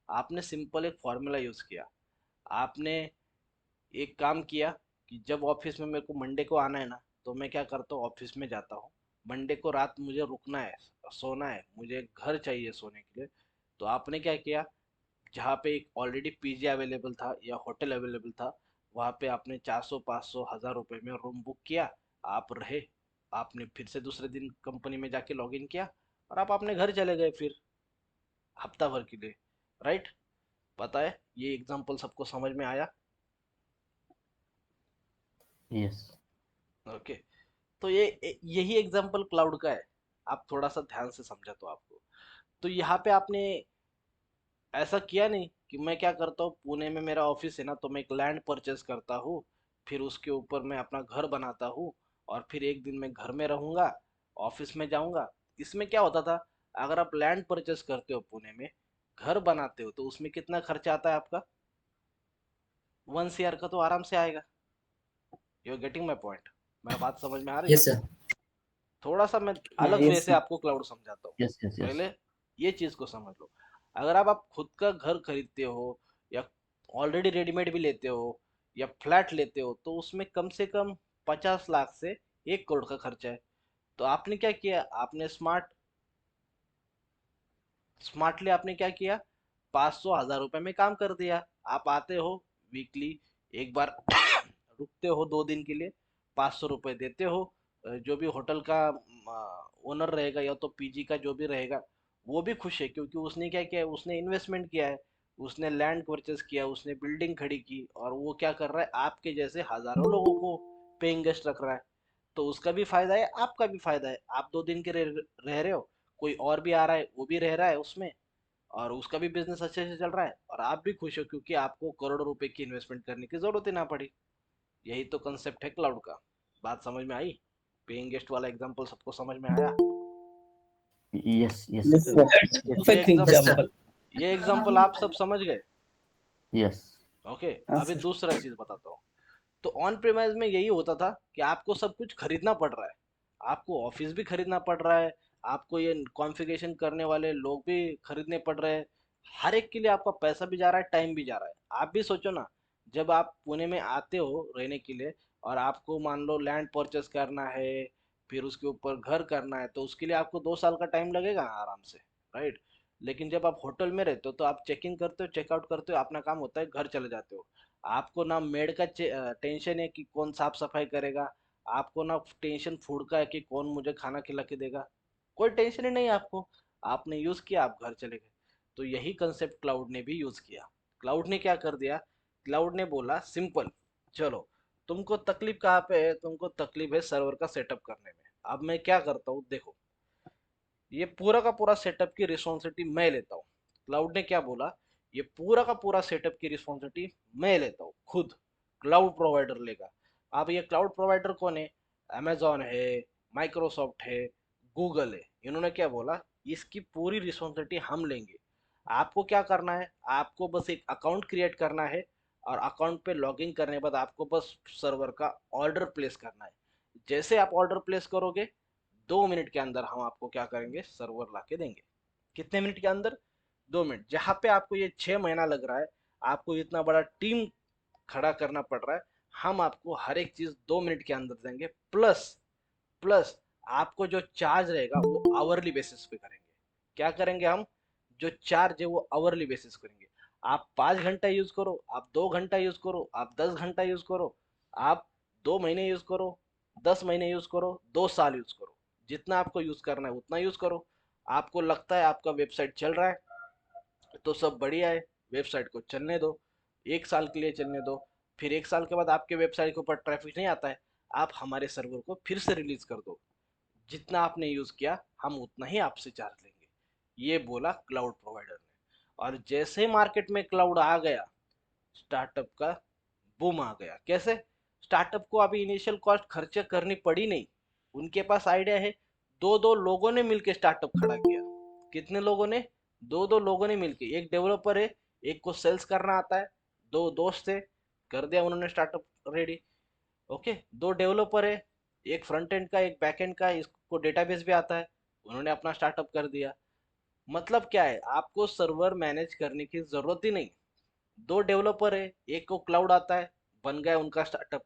आपने सिंपल एक फॉर्मूला यूज किया। आपने एक काम किया कि जब ऑफिस में मेरे को मंडे को आना है ना, तो मैं क्या करता हूँ, ऑफिस में जाता हूँ, मंडे को रात मुझे रुकना है, सोना है, मुझे घर चाहिए सोने के लिए। तो आपने क्या किया, जहाँ पे एक ऑलरेडी पीजी अवेलेबल था या होटल अवेलेबल था, वहाँ पे आपने 400-500-1000 रुपए में रूम बुक किया, आप रहे, आपने फिर से दूसरे दिन कंपनी में जाके लॉग इन किया, और आप अपने घर चले गए फिर हफ्ता भर के लिए, राइट? पता है, ये एग्जांपल सबको समझ में आया? यस। ओके, तो ये यही एग्जांपल क्लाउड का है। आप थोड़ा सा ध्यान से समझा तो आपको, तो यहाँ पे आपने ऐसा किया नहीं कि मैं क्या करता हूँ, पुणे में मेरा ऑफिस है ना, तो मैं एक लैंड परचेज करता हूँ, फिर उसके ऊपर मैं अपना घर बनाता हूँ, और फिर एक दिन मैं घर में रहूंगा, ऑफिस में जाऊंगा। इसमें क्या होता था, अगर आप लैंड परचेज करते हो पुणे में, घर बनाते हो, तो उसमें कितना खर्चा आता है आपका, 1 CR का तो आराम से आएगा। You are getting my point? मेरा बात समझ में आ रही है यस आपको? सर। थोड़ा सा मैं हाँ अलग वे यस से आपको क्लाउड समझाता हूँ। Yes yes yes. पहले ये चीज को समझ लो। अगर आप खुद का घर खरीदते हो, या ऑलरेडी रेडीमेड भी लेते हो, या फ्लैट लेते हो, तो उसमें कम से कम 50 लाख से 1 करोड़ का खर्चा है। तो आपने क्या किया, आपने स्मार्टली आपने क्या किया, 500 1000 रुपए में काम कर दिया। आप आते हो वीकली एक बार रुकते हो 2 दिन के लिए, 500 रुपए देते हो। जो भी होटल का ओनर रहेगा या तो पीजी का जो भी रहेगा, वो भी खुश है, क्योंकि उसने क्या किया है, उसने इन्वेस्टमेंट किया है, उसने लैंड परचेस किया, उसने बिल्डिंग खड़ी की, और वो क्या कर रहा है, आपके जैसे हजारों लोगों को पेइंग गेस्ट रख रहा है। तो उसका भी फायदा है, आपका भी फायदा है। आप 2 दिन के रह रहे हो, कोई और भी आ रहा है, वो भी रह रहा है उसमें, और उसका भी बिजनेस अच्छे से चल रहा है, और आप भी खुश हो, क्योंकि आपको करोड़ों रुपए की इन्वेस्टमेंट करने की जरूरत ही ना पड़ी। यही तो कंसेप्ट है क्लाउड का। बात समझ में आई? पेइंग गेस्ट वाला एग्जांपल सबको समझ में आया? Yes yes yes sir. Sir, ये perfect exam yes sir. Example. ये एग्जांपल आप सब समझ गए? यस। ओके। हाँ अभी सर। दूसरा चीज बताता हूँ। तो ऑन प्रेमाइज में यही होता था कि आपको सब कुछ खरीदना पड़ रहा है, आपको ऑफिस भी खरीदना पड़ रहा है, आपको ये कॉन्फ़िगरेशन करने वाले लोग भी खरीदने पड़ रहे हैं, हर एक के लिए आपका पैसा भी जा रहा है, टाइम भी जा रहा है। आप भी सोचो ना, जब आप पुणे में आते हो रहने के लिए, और आपको मान लो लैंड परचेस करना है, फिर उसके ऊपर घर करना है, तो उसके लिए आपको 2 साल का टाइम लगेगा आराम से, राइट? लेकिन जब आप होटल में रहते हो, तो आप चेक इन करते हो, चेकआउट करते हो, अपना काम होता है, घर चले जाते हो। आपको ना मेड का टेंशन है कि कौन साफ सफाई करेगा, आपको ना टेंशन फूड का है कि कौन मुझे खाना खिला के देगा, कोई टेंशन ही नहीं है आपको। आपने यूज किया, आप घर चले गए। तो यही कंसेप्ट क्लाउड ने भी यूज किया। क्लाउड ने क्या कर दिया, क्लाउड ने बोला सिंपल, चलो तुमको तकलीफ कहाँ पे है, तुमको तकलीफ है सर्वर का सेटअप करने में। अब मैं क्या करता हूँ, देखो, ये पूरा का पूरा सेटअप की रिस्पॉन्सिबिलिटी मैं लेता हूँ। क्लाउड ने क्या बोला, ये पूरा का पूरा सेटअप की रिस्पॉन्सिबिलिटी मैं लेता हूँ खुद, क्लाउड प्रोवाइडर लेगा। अब ये क्लाउड प्रोवाइडर कौन है, अमेजोन है, माइक्रोसॉफ्ट है, गूगल है। इन्होंने क्या बोला, इसकी पूरी रिस्पॉन्सिबिलिटी हम लेंगे। आपको क्या करना है, आपको बस एक अकाउंट क्रिएट करना है, और अकाउंट पे लॉगिन करने के बाद आपको बस सर्वर का ऑर्डर प्लेस करना है। जैसे आप ऑर्डर प्लेस करोगे, 2 मिनट के अंदर हम आपको क्या करेंगे, सर्वर ला के देंगे। कितने मिनट के अंदर? 2 मिनट। जहाँ पे आपको ये 6 महीना लग रहा है, आपको इतना बड़ा टीम खड़ा करना पड़ रहा है, हम आपको हर एक चीज 2 मिनट के अंदर देंगे। प्लस प्लस आपको जो चार्ज रहेगा वो आवरली बेसिस पे करेंगे। क्या करेंगे हम, जो चार्ज है वो आवरली बेसिस करेंगे। आप 5 घंटा यूज करो, आप 2 घंटा यूज करो, आप 10 घंटा यूज करो, आप 2 महीने यूज करो, 10 महीने यूज करो, 2 साल यूज करो, जितना आपको यूज करना है उतना यूज करो। आपको लगता है आपका वेबसाइट चल रहा है, तो सब बढ़िया है, वेबसाइट को चलने दो, 1 साल के लिए चलने दो। फिर 1 साल के बाद आपके वेबसाइट के ऊपर ट्रैफिक नहीं आता है, आप हमारे सर्वर को फिर से रिलीज कर दो। जितना आपने यूज किया हम उतना ही आपसे चार्ज लेंगे। ये बोला क्लाउड प्रोवाइडर ने। और जैसे मार्केट में क्लाउड आ गया, स्टार्टअप का बूम आ गया। कैसे? स्टार्टअप को अभी इनिशियल कॉस्ट खर्चा करनी पड़ी नहीं, उनके पास आइडिया है। दो दो लोगों ने मिलकर स्टार्टअप खड़ा किया। कितने लोगों ने? दो दो लोगों ने मिलकर, एक डेवलपर है, एक को सेल्स करना आता है, दो दोस्त थे, कर दिया उन्होंने स्टार्टअप रेडी। ओके, दो डेवलपर है, एक फ्रंट एंड का एक बैक एंड का, इसको डेटाबेस भी आता है, उन्होंने अपना स्टार्टअप कर दिया। मतलब क्या है, आपको सर्वर मैनेज करने की जरूरत ही नहीं। दो डेवलपर है, एक को क्लाउड आता है, बन गया उनका स्टार्टअप।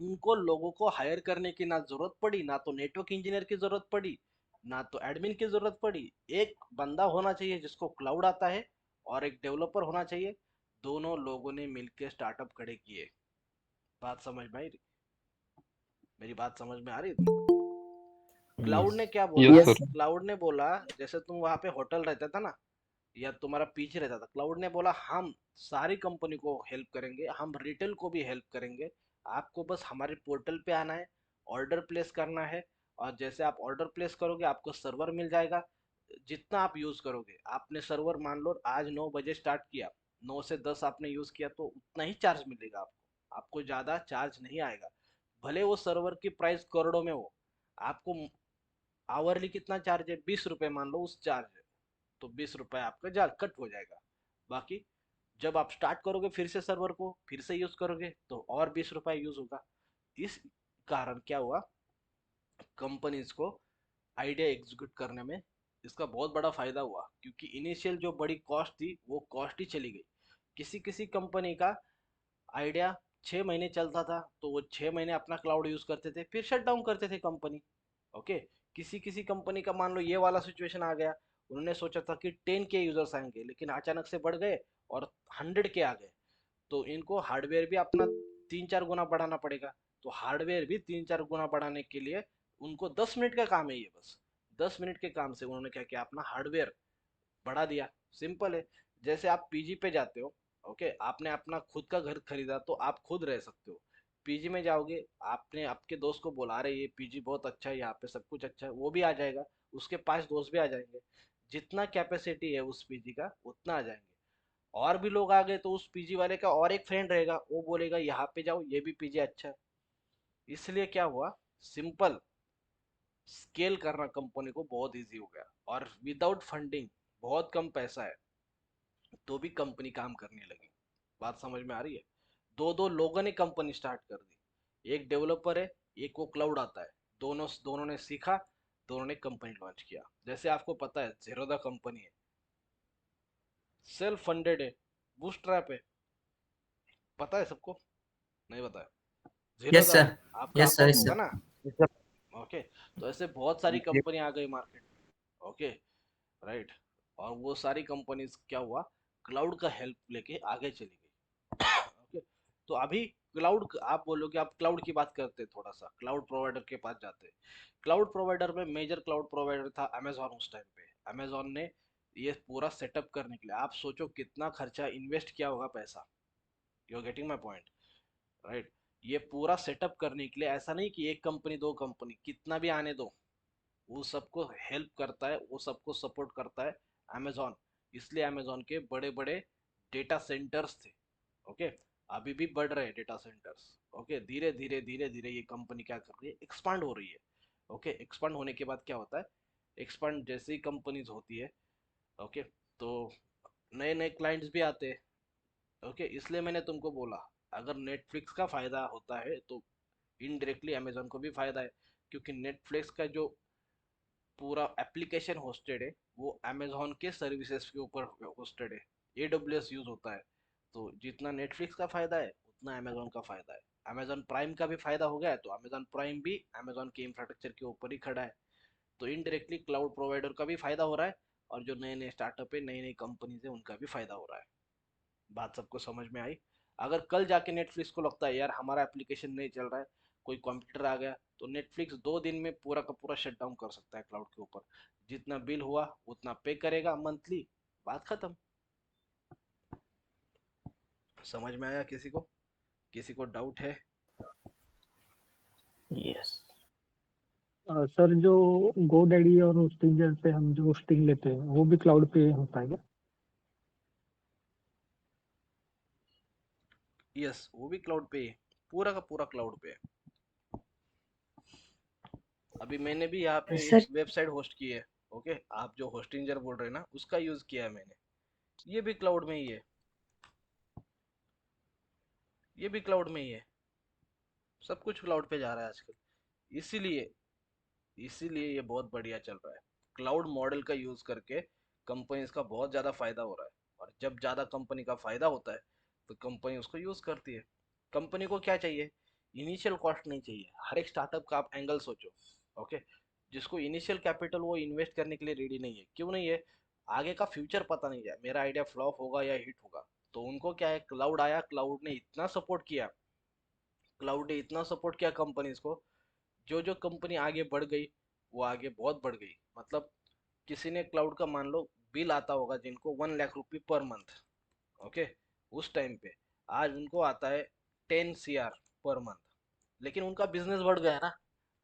उनको लोगों को हायर करने की ना जरूरत पड़ी, ना तो नेटवर्क इंजीनियर की जरूरत पड़ी, ना तो एडमिन की जरूरत पड़ी। एक बंदा होना चाहिए जिसको क्लाउड आता है, और एक डेवलपर होना चाहिए। दोनों लोगों ने मिलकर स्टार्टअप खड़े किए। बात समझ में आई? मेरी बात समझ में आ रही थी? क्लाउड यस ने क्या यस बोला, सर। क्लाउड ने बोला, जैसे तुम वहां पे होटल रहता था ना, या तुम्हारा पीछे रहता था, क्लाउड ने बोला हम सारी कंपनी को हेल्प करेंगे, हम रिटेल को भी हेल्प करेंगे। आपको बस हमारे पोर्टल पे आना है, ऑर्डर प्लेस करना है, और जैसे आप ऑर्डर प्लेस करोगे आपको सर्वर मिल जाएगा। जितना आप यूज करोगे, आपने सर्वर मान लो आज 9 बजे स्टार्ट किया, 9 से 10 आपने यूज किया तो उतना ही चार्ज मिलेगा आपको, आपको ज्यादा चार्ज नहीं आएगा। भले वो सर्वर की प्राइस करोड़ों में हो, आपको आवरली कितना चार्ज है, 20 रुपए मान लो उस चार्ज है, तो 20 रुपए आपका जा कट हो जाएगा। बाकी जब आप स्टार्ट करोगे फिर से सर्वर को फिर से यूज करोगे तो और 20 रुपए यूज होगा। इस कारण क्या हुआ, कंपनीज को आइडिया एग्जीक्यूट करने में इसका बहुत बड़ा फायदा हुआ, क्योंकि इनिशियल जो बड़ी कॉस्ट थी वो कॉस्ट ही चली गई। किसी किसी कंपनी का आइडिया 6 महीने चलता था तो वो 6 महीने अपना क्लाउड यूज करते थे, फिर शट डाउन करते थे कंपनी। ओके, किसी किसी कंपनी का मान लो ये वाला सिचुएशन आ गया, उन्होंने सोचा था कि 10K यूजर्स आएंगे लेकिन अचानक से बढ़ गए और 100K आ गए, तो इनको हार्डवेयर भी अपना 3-4 गुना बढ़ाना पड़ेगा। तो हार्डवेयर भी 3-4 गुना बढ़ाने के लिए उनको 10 मिनट का काम है, ये बस 10 मिनट के काम से उन्होंने क्या किया, अपना हार्डवेयर बढ़ा दिया। सिंपल है। जैसे आप पीजी पे जाते हो, ओके, आपने अपना खुद का घर खरीदा तो आप खुद रह सकते हो। पीजी में जाओगे, आपने आपके दोस्त को बोला रहे ये पीजी बहुत अच्छा है, यहाँ पे सब कुछ अच्छा है, वो भी आ जाएगा, उसके 5 दोस्त भी आ जाएंगे। जितना कैपेसिटी है उस पीजी का उतना आ जाएंगे। और भी लोग आ गए तो उस पीजी वाले का और एक फ्रेंड रहेगा, वो बोलेगा यहाँ पे जाओ ये भी पीजी अच्छा है। इसलिए क्या हुआ, सिंपल स्केल करना कंपनी को बहुत इजी हो गया, और विदाउट फंडिंग, बहुत कम पैसा है तो भी कंपनी काम करने लगी। बात समझ में आ रही है? दो दो लोगों ने कंपनी स्टार्ट कर दी, एक डेवलपर है, एक वो क्लाउड आता है, दोनों दोनों ने सीखा, दोनों ने कंपनी लॉन्च किया। जैसे आपको पता है जेरोदा कंपनी है, सेल्फ फंडेड है, बूटस्ट्रैप है, पता है सबको? नहीं पता है? Yes Zerodha sir. आपका यस सर, अकाउंट यस होगा सर। ना? ओके, तो ऐसे बहुत सारी कंपनी आ गई मार्केट में। Okay, right. और वो सारी कंपनीज क्या हुआ, क्लाउड का हेल्प लेके आगे चली गई। ओके, तो अभी क्लाउड, आप बोलोगे, आप क्लाउड की बात करते हैं, थोड़ा सा क्लाउड प्रोवाइडर के पास जाते हैं। क्लाउड प्रोवाइडर में मेजर क्लाउड प्रोवाइडर था अमेजोन उस टाइम पे। अमेजोन ने ये पूरा सेटअप करने के लिए, आप सोचो कितना खर्चा इन्वेस्ट किया होगा पैसा। You are getting my point, right? ये पूरा सेटअप करने के लिए ऐसा नहीं कि एक कंपनी दो कंपनी, कितना भी आने दो, वो सबको हेल्प करता है, वो सबको सपोर्ट करता है अमेजोन। इसलिए अमेजोन के बड़े बड़े डेटा सेंटर्स थे। ओके, अभी भी बढ़ रहे हैं डेटा सेंटर्स। ओके, धीरे धीरे धीरे धीरे ये कंपनी क्या कर रही है, एक्सपांड हो रही है। ओके, एक्सपांड होने के बाद क्या होता है, एक्सपांड जैसे ही कंपनीज होती है, ओके, तो नए नए क्लाइंट्स भी आते हैं। ओके, इसलिए मैंने तुमको बोला, अगर नेटफ्लिक्स का फायदा होता है तो इनडायरेक्टली अमेजोन को भी फायदा है, क्योंकि नेटफ्लिक्स का जो पूरा एप्लीकेशन होस्टेड है वो अमेजोन के सर्विसेज के ऊपर होस्टेड है, AWS यूज होता है। तो जितना नेटफ्लिक्स का फायदा है उतना अमेजोन का फायदा है। अमेजोन प्राइम का भी फायदा हो गया है, तो अमेजोन प्राइम भी अमेजोन के इंफ्रास्ट्रक्चर के ऊपर ही खड़ा है। तो इनडायरेक्टली क्लाउड प्रोवाइडर का भी फायदा हो रहा है, और जो नए नए स्टार्टअप है, नई नई कंपनीज है, उनका भी फायदा हो रहा है। बात सबको समझ में आई? अगर कल जाके नेटफ्लिक्स को लगता है यार हमारा एप्लीकेशन नहीं चल रहा है, कोई कंप्यूटर आ गया, तो नेटफ्लिक्स 2 दिन में पूरा का पूरा शट डाउन कर सकता है क्लाउड के ऊपर। जितना बिल हुआ उतना पे करेगा मंथली, बात खत्म। समझ में आया किसी को? किसी को डाउट है? यस। सर जो गोडैडी और होस्टिंग जैसे हम जो होस्टिंग लेते हैं वो भी क्लाउड पे होता है क्या? यस, वो भी क्लाउड पे है, पूरा का पूरा क्लाउड पे है। अभी मैंने भी यहाँ पे एक सर वेबसाइट होस्ट की है। ओके, आप जो होस्टिंजर बोल रहे हैं ना, उसका यूज किया है मैंने, ये भी क्लाउड में ही है, ये भी क्लाउड में ही है, सब कुछ क्लाउड पे जा रहा है आजकल। इसीलिए इसीलिए ये बहुत बढ़िया चल रहा है। क्लाउड मॉडल का यूज करके कंपनीज का बहुत ज़्यादा फायदा हो रहा है, और जब ज़्यादा कंपनी का फायदा होता है तो कंपनी उसको यूज करती है। कंपनी को क्या चाहिए, इनिशियल कॉस्ट नहीं चाहिए। हर एक स्टार्टअप का आप एंगल सोचो। ओके, जिसको इनिशियल कैपिटल वो इन्वेस्ट करने के लिए रेडी नहीं है, क्यों नहीं है, आगे का फ्यूचर पता नहीं है, मेरा आइडिया फ्लॉप होगा या हिट होगा। तो उनको क्या है, क्लाउड आया, क्लाउड ने इतना सपोर्ट किया, क्लाउड ने इतना सपोर्ट किया कंपनीज को, जो जो कंपनी आगे बढ़ गई वो आगे बहुत बढ़ गई। मतलब किसी ने क्लाउड का मान लो बिल आता होगा जिनको 1 लाख रुपये पर मंथ, ओके, उस टाइम पे आज उनको आता है 10 CR पर मंथ। लेकिन उनका बिजनेस बढ़ गया ना,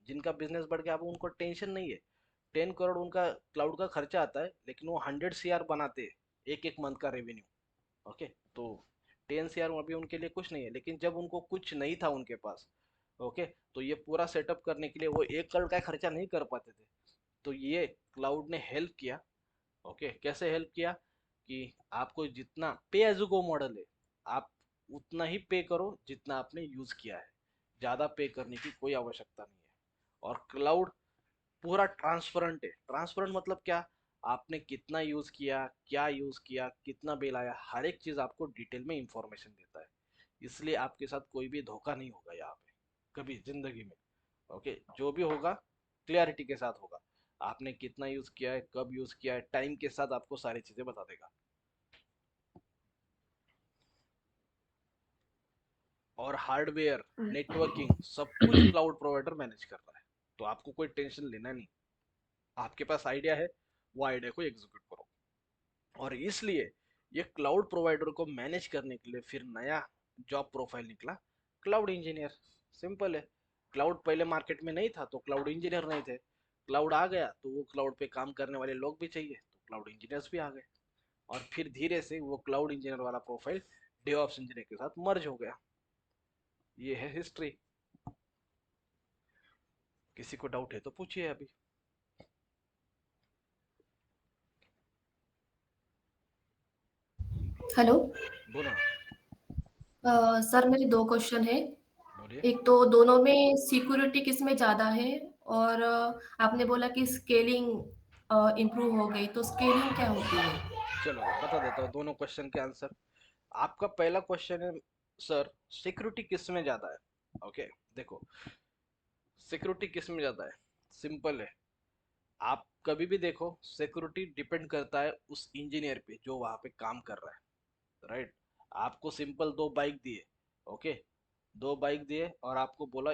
जिनका बिजनेस बढ़ गया अब उनको टेंशन नहीं है, 10 करोड़ उनका क्लाउड का खर्चा आता है, लेकिन वो 100 CR बनाते हैं एक मंथ का रेवेन्यू। ओके, तो 10 CR अभी उनके लिए कुछ नहीं है, लेकिन जब उनको कुछ नहीं था उनके पास, ओके, तो ये पूरा सेटअप करने के लिए वो 1 करोड़ का खर्चा नहीं कर पाते थे। तो ये क्लाउड ने हेल्प किया। ओके, कैसे हेल्प किया कि आपको जितना पे एज गो मॉडल है, आप उतना ही पे करो जितना आपने यूज किया है, ज्यादा पे करने की कोई आवश्यकता नहीं है। और क्लाउड पूरा ट्रांसपेरेंट है। ट्रांसपेरेंट मतलब क्या, आपने कितना यूज किया, क्या यूज किया, कितना बिल आया, हर एक चीज आपको डिटेल में इंफॉर्मेशन देता है। इसलिए आपके साथ कोई भी धोखा नहीं होगा यहाँ पे कभी जिंदगी में। ओके, जो भी होगा क्लियरिटी के साथ होगा। आपने कितना यूज किया है, कब यूज किया है, टाइम के साथ आपको सारी चीजें बता देगा। और हार्डवेयर, नेटवर्किंग, सब कुछ क्लाउड प्रोवाइडर मैनेज कर रहा है। तो आपको कोई टेंशन लेना नहीं। आपके पास आइडिया है, वो आइडिया को एग्जीक्यूट करो। और इसलिए ये क्लाउड प्रोवाइडर को मैनेज करने के लिए फिर नया जॉब प्रोफाइल निकला, क्लाउड इंजीनियर। सिंपल है। क्लाउड पहले मार्केट में नहीं था तो क्लाउड इंजीनियर नहीं थे। क्लाउड आ गया तो वो क्लाउड पे काम करने वाले लोग भी चाहिए, तो क्लाउड इंजीनियर्स भी आ गए। और फिर धीरे से वो क्लाउड इंजीनियर वाला प्रोफाइल डेवऑप्स इंजीनियर के साथ मर्ज हो गया। ये है हिस्ट्री। किसी को डाउट है तो पूछिए अभी। हेलो। बोलो। सर मेरे दो क्वेश्चन है। बोलिए। एक तो दोनों में सिक्योरिटी किस में ज़्यादा है, और आपने बोला कि स्केलिंग इम्प्रूव हो गई, तो स्केलिंग क्या होती है? चलो बता देता हूँ दोनों क्वेश्चन के आंसर। आपका पहला क्वेश्चन है, सर सिक्योरिटी किस में ज्यादा है। ओके, देखो, सिक्योरिटी किस में ज्यादा है, सिंपल है। आप कभी भी देखो, सिक्योरिटी डिपेंड करता है उस इंजीनियर पे जो वहां पे काम कर रहा है, राइट। आपको सिंपल दो बाइक दिए, ओके, दो बाइक दिए और आपको बोला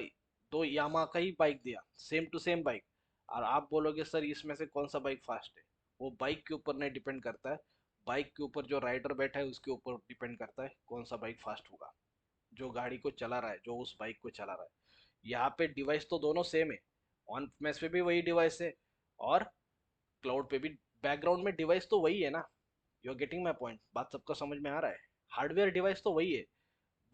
दो यामा का ही बाइक दिया, सेम टू सेम बाइक, और आप बोलोगे सर इसमें से कौन सा बाइक फास्ट है। वो बाइक के ऊपर नहीं डिपेंड करता है, बाइक के ऊपर जो राइडर बैठा है उसके ऊपर डिपेंड करता है कौन सा बाइक फास्ट होगा, जो गाड़ी को चला रहा है, जो उस बाइक को चला रहा है। यहाँ पे डिवाइस तो दोनों सेम है, ऑन प्रेमिस पे भी वही डिवाइस है और क्लाउड पे भी बैकग्राउंड में डिवाइस तो वही है ना। You are getting my point, बात सबका समझ में आ रहा है। हार्डवेयर डिवाइस तो वही है,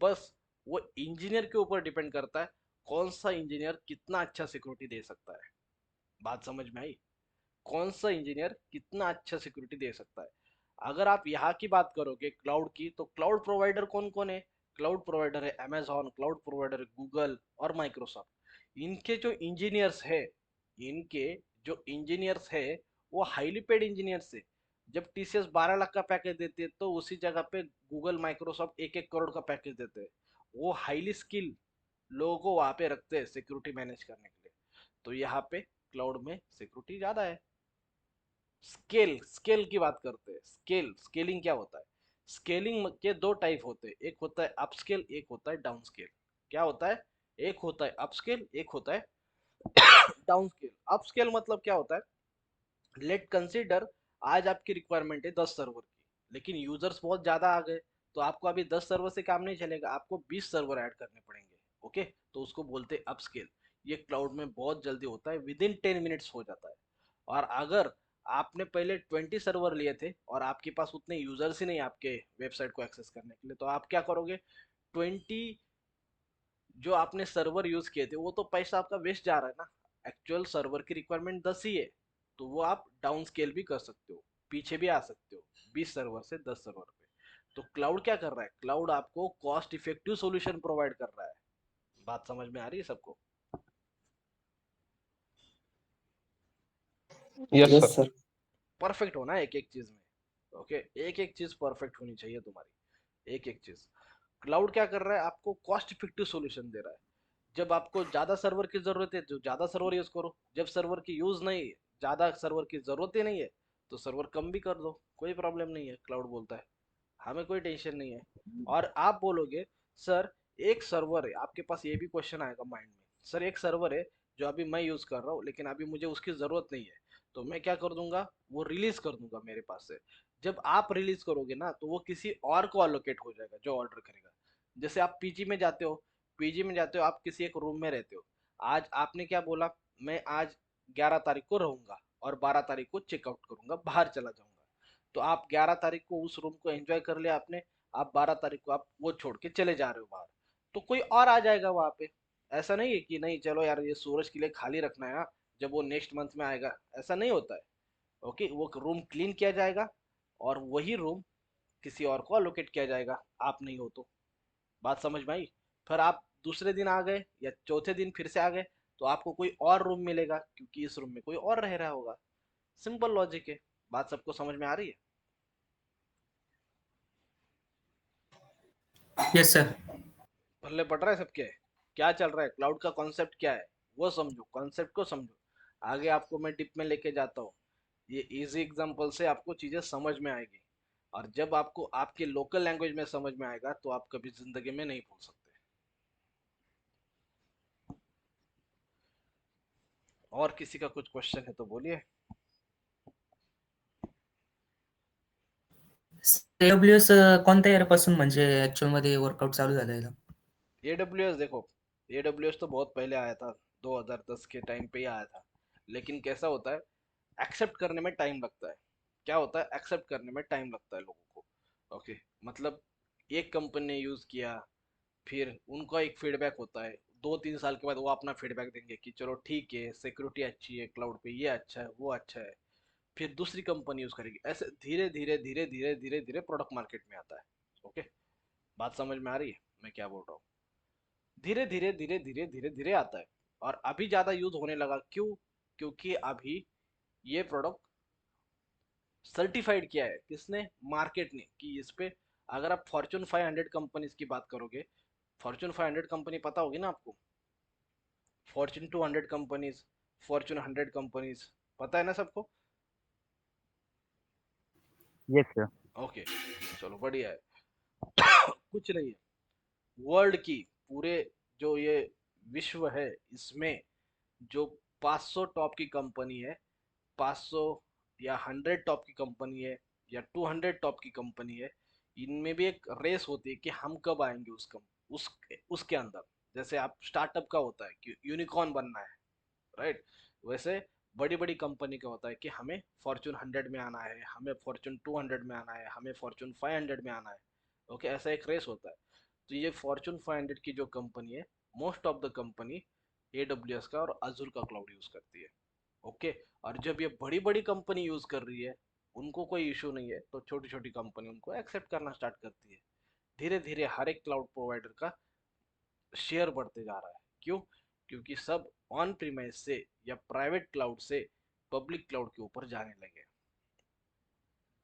बस वो इंजीनियर के ऊपर डिपेंड करता है कौन सा इंजीनियर कितना अच्छा सिक्योरिटी दे सकता है। बात समझ में आई, कौन सा इंजीनियर कितना अच्छा सिक्योरिटी दे सकता है। अगर आप यहाँ की बात करोगे क्लाउड की, तो क्लाउड प्रोवाइडर कौन कौन है। क्लाउड प्रोवाइडर है अमेजॉन, क्लाउड प्रोवाइडर है गूगल और माइक्रोसॉफ्ट। इनके जो इंजीनियर्स है, इनके जो इंजीनियर्स है, वो हाईली पेड इंजीनियर्स है। जब टीसीएस 12 लाख का पैकेज देते हैं तो उसी जगह पे गूगल माइक्रोसॉफ्ट 1-1 करोड़ का पैकेज देते हैं। वो हाईली स्किल लोगों को वहां पे रखते हैं सिक्योरिटी मैनेज करने के लिए। तो यहाँ पे क्लाउड में सिक्योरिटी ज्यादा है। स्केल, स्केल की बात करते हैं। स्केलिंग क्या होता है। स्केलिंग के दो टाइप होते हैं, एक होता है अप स्केल, एक होता है डाउन स्केल। क्या होता है, एक होता है अप स्केल, एक होता है डाउन स्केल। अप स्केल मतलब क्या होता है, लेट कंसीडर आज आपकी रिक्वायरमेंट है 10 सर्वर की, लेकिन यूजर्स बहुत ज्यादा आ गए, तो आपको अभी 10 सर्वर से काम नहीं चलेगा, आपको 20 सर्वर ऐड करने पड़ेंगे। ओके, तो उसको बोलते हैं अप स्केल। ये क्लाउड में बहुत जल्दी होता है, विद इन 10 मिनट्स हो जाता है। और अगर आपने पहले 20 सर्वर लिए थे और आपके पास उतने यूजर्स ही नहीं आपके वेबसाइट को एक्सेस करने के लिए, तो आप क्या करोगे, 20 जो आपने सर्वर यूज किए थे वो तो पैसा आपका वेस्ट जा रहा है ना। एक्चुअल सर्वर की रिक्वायरमेंट 10 ही है, तो वो आप डाउन स्केल भी कर सकते हो, पीछे भी आ सकते हो 20 सर्वर से 10 सर्वर पे। तो क्लाउड क्या कर रहा है, क्लाउड आपको कॉस्ट इफेक्टिव सॉल्यूशन प्रोवाइड कर रहा है। बात समझ में आ रही है सबको। Yes yes sir. Sir. Perfect होना है एक एक चीज में। ओके, एक एक चीज परफेक्ट होनी चाहिए तुम्हारी, एक एक चीज। क्लाउड क्या कर रहा है, आपको कॉस्ट इफेक्टिव सॉल्यूशन दे रहा है। जब आपको ज्यादा सर्वर की जरूरत है तो ज्यादा सर्वर यूज करो, जब सर्वर की यूज नहीं, ज्यादा सर्वर की जरूरत ही नहीं है, तो सर्वर कम भी कर दो, कोई प्रॉब्लम नहीं है। क्लाउड बोलता है हमें कोई टेंशन नहीं है। और आप बोलोगे सर एक सर्वर है, आपके पास ये भी क्वेश्चन आएगा माइंड में, सर एक सर्वर है जो अभी मैं यूज कर रहा हूँ लेकिन अभी मुझे उसकी जरूरत नहीं है, तो मैं क्या कर दूंगा, वो रिलीज कर दूंगा मेरे पास से। जब आप रिलीज करोगे ना तो वो किसी और को अलोकेट हो जाएगा जो ऑर्डर करेगा। जैसे आप पीजी में जाते हो, पीजी में जाते हो, आप किसी एक रूम में रहते हो। आज आपने क्या बोला, मैं आज 11 तारीख को रहूंगा और 12 तारीख को चेकआउट करूंगा, बाहर चला जाऊंगा। तो आप 11 तारीख को उस रूम को एंजॉय कर लिया आपने, आप 12 तारीख को आप वो छोड़ के चले जा रहे हो बाहर, तो कोई और आ जाएगा वहां पे। ऐसा नहीं है कि नहीं चलो यार ये सूरज के लिए खाली रखना है हाँ, जब वो नेक्स्ट मंथ में आएगा, ऐसा नहीं होता है। ओके, वो रूम क्लीन किया जाएगा और वही रूम किसी और को अलोकेट किया जाएगा, आप नहीं हो तो। बात समझ में आई? फिर आप दूसरे दिन आ गए या चौथे दिन फिर से आ गए, तो आपको कोई और रूम मिलेगा क्योंकि इस रूम में कोई और रह रहा होगा। सिंपल लॉजिक है। बात सबको समझ में आ रही है? Yes sir. पल्ले पड़ रहा है सबके? क्या चल रहा है, क्लाउड का कॉन्सेप्ट क्या है वो समझो, कॉन्सेप्ट को समझो। आगे आपको मैं डिप में लेके जाता हूँ, ये इजी एग्जांपल से आपको चीजें समझ में आएगी। और जब आपको आपके लोकल लैंग्वेज में समझ में आएगा तो आप कभी जिंदगी में नहीं भूल सकते। और किसी का कुछ क्वेश्चन है तो बोलिए। AWS कोणत्या इयरपासून म्हणजे ऍक्च्युअल मध्ये वर्कआउट चालू झालं याला? AWS देखो, AWS तो बहुत पहले आया था, 2010 के टाइम पे ही आया था। लेकिन कैसा होता है, एक्सेप्ट करने में टाइम लगता है। क्या होता है, एक्सेप्ट करने में टाइम लगता है लोगों को। ओके, मतलब एक कंपनी ने यूज किया, फिर उनका एक फीडबैक होता है, 2-3 साल के बाद वो अपना फीडबैक देंगे कि चलो ठीक है, सिक्योरिटी अच्छी है क्लाउड पे, ये अच्छा है वो अच्छा है। फिर दूसरी कंपनी यूज करेगी, ऐसे धीरे धीरे धीरे धीरे धीरे धीरे प्रोडक्ट मार्केट में आता है। ओके, बात समझ में आ रही है मैं क्या बोल रहा हूँ? धीरे धीरे धीरे धीरे धीरे धीरे आता है। और अभी ज्यादा यूज होने लगा, क्यों? क्योंकि अभी ये प्रोडक्ट सर्टिफाइड किया है किसने? मार्केट ने, कि इस पे अगर आप फॉर्चून 500 कंपनीज की बात करोगे, फॉर्चून 500 कंपनी पता होगी ना आपको, फॉर्चून 200 कंपनीज, फॉर्चून 100 कंपनीज, पता है ना सबको? Yes sir. ओके, चलो बढ़िया है। कुछ नहीं है, वर्ल्ड की पूरे जो ये विश्व है इसमें जो 500 टॉप की कंपनी है, 500 या 100 टॉप की कंपनी है या 200 टॉप की कंपनी है, इनमें भी एक रेस होती है कि हम कब आएंगे उसके अंदर। जैसे आप स्टार्टअप का होता है कि यूनिकॉर्न बनना है, राइट? वैसे बड़ी बड़ी कंपनी का होता है कि हमें फॉर्चून 100 में आना है, हमें फॉर्चून 200 में आना है, हमें फॉर्चून 500 में आना है। ओके, ऐसा एक रेस होता है। तो ये फॉर्चून 500 की जो कंपनी है, most of the company AWS का और अजूर का क्लाउड यूज करती है। ओके, और जब ये बड़ी बड़ी कंपनी यूज कर रही है, उनको कोई इशू नहीं है, तो छोटी छोटी कंपनी उनको एक्सेप्ट करना स्टार्ट करती है। धीरे धीरे हर एक क्लाउड प्रोवाइडर का शेयर बढ़ते जा रहा है। क्यों? क्योंकि सब ऑन प्रीमाइस से या प्राइवेट क्लाउड से पब्लिक क्लाउड के ऊपर जाने लगे।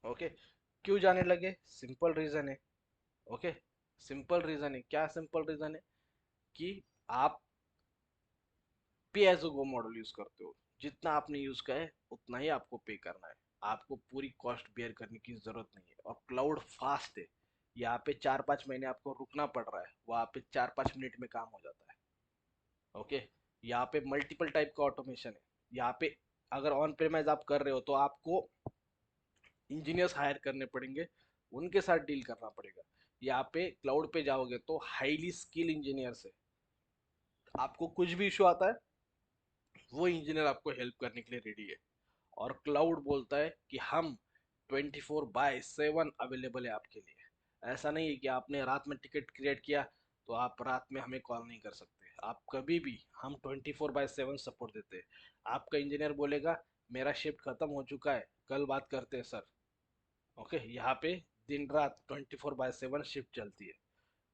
ओके, क्यों जाने लगे? सिंपल रीजन है। ओके, सिंपल रीजन है। क्या सिंपल रीजन है? कि आप पे एज गो मॉडल यूज करते हो, जितना आपने यूज किया है उतना ही आपको पे करना है, आपको पूरी कॉस्ट बेयर करने की जरूरत नहीं है। और क्लाउड फास्ट है, यहाँ पे 4-5 महीने आपको रुकना पड़ रहा है, वहाँ पे 4-5 मिनट में काम हो जाता है। ओके, यहाँ पे मल्टीपल टाइप का ऑटोमेशन है। यहाँ पे अगर ऑन प्रेमाइज आप कर रहे हो तो आपको इंजीनियर्स हायर करने पड़ेंगे, उनके साथ डील करना पड़ेगा। यहाँ पे क्लाउड पे जाओगे तो हाईली स्किल इंजीनियर्स है, आपको कुछ भी इशू आता है वो इंजीनियर आपको हेल्प करने के लिए रेडी है। और क्लाउड बोलता है कि हम 24/7 अवेलेबल है आपके लिए। ऐसा नहीं है कि आपने रात में टिकट क्रिएट किया तो आप रात में हमें कॉल नहीं कर सकते, आप कभी भी, हम 24/7 सपोर्ट देते हैं। आपका इंजीनियर बोलेगा मेरा शिफ्ट खत्म हो चुका है, कल बात करते हैं सर। ओके, यहाँ पे दिन रात 24/7 शिफ्ट चलती है।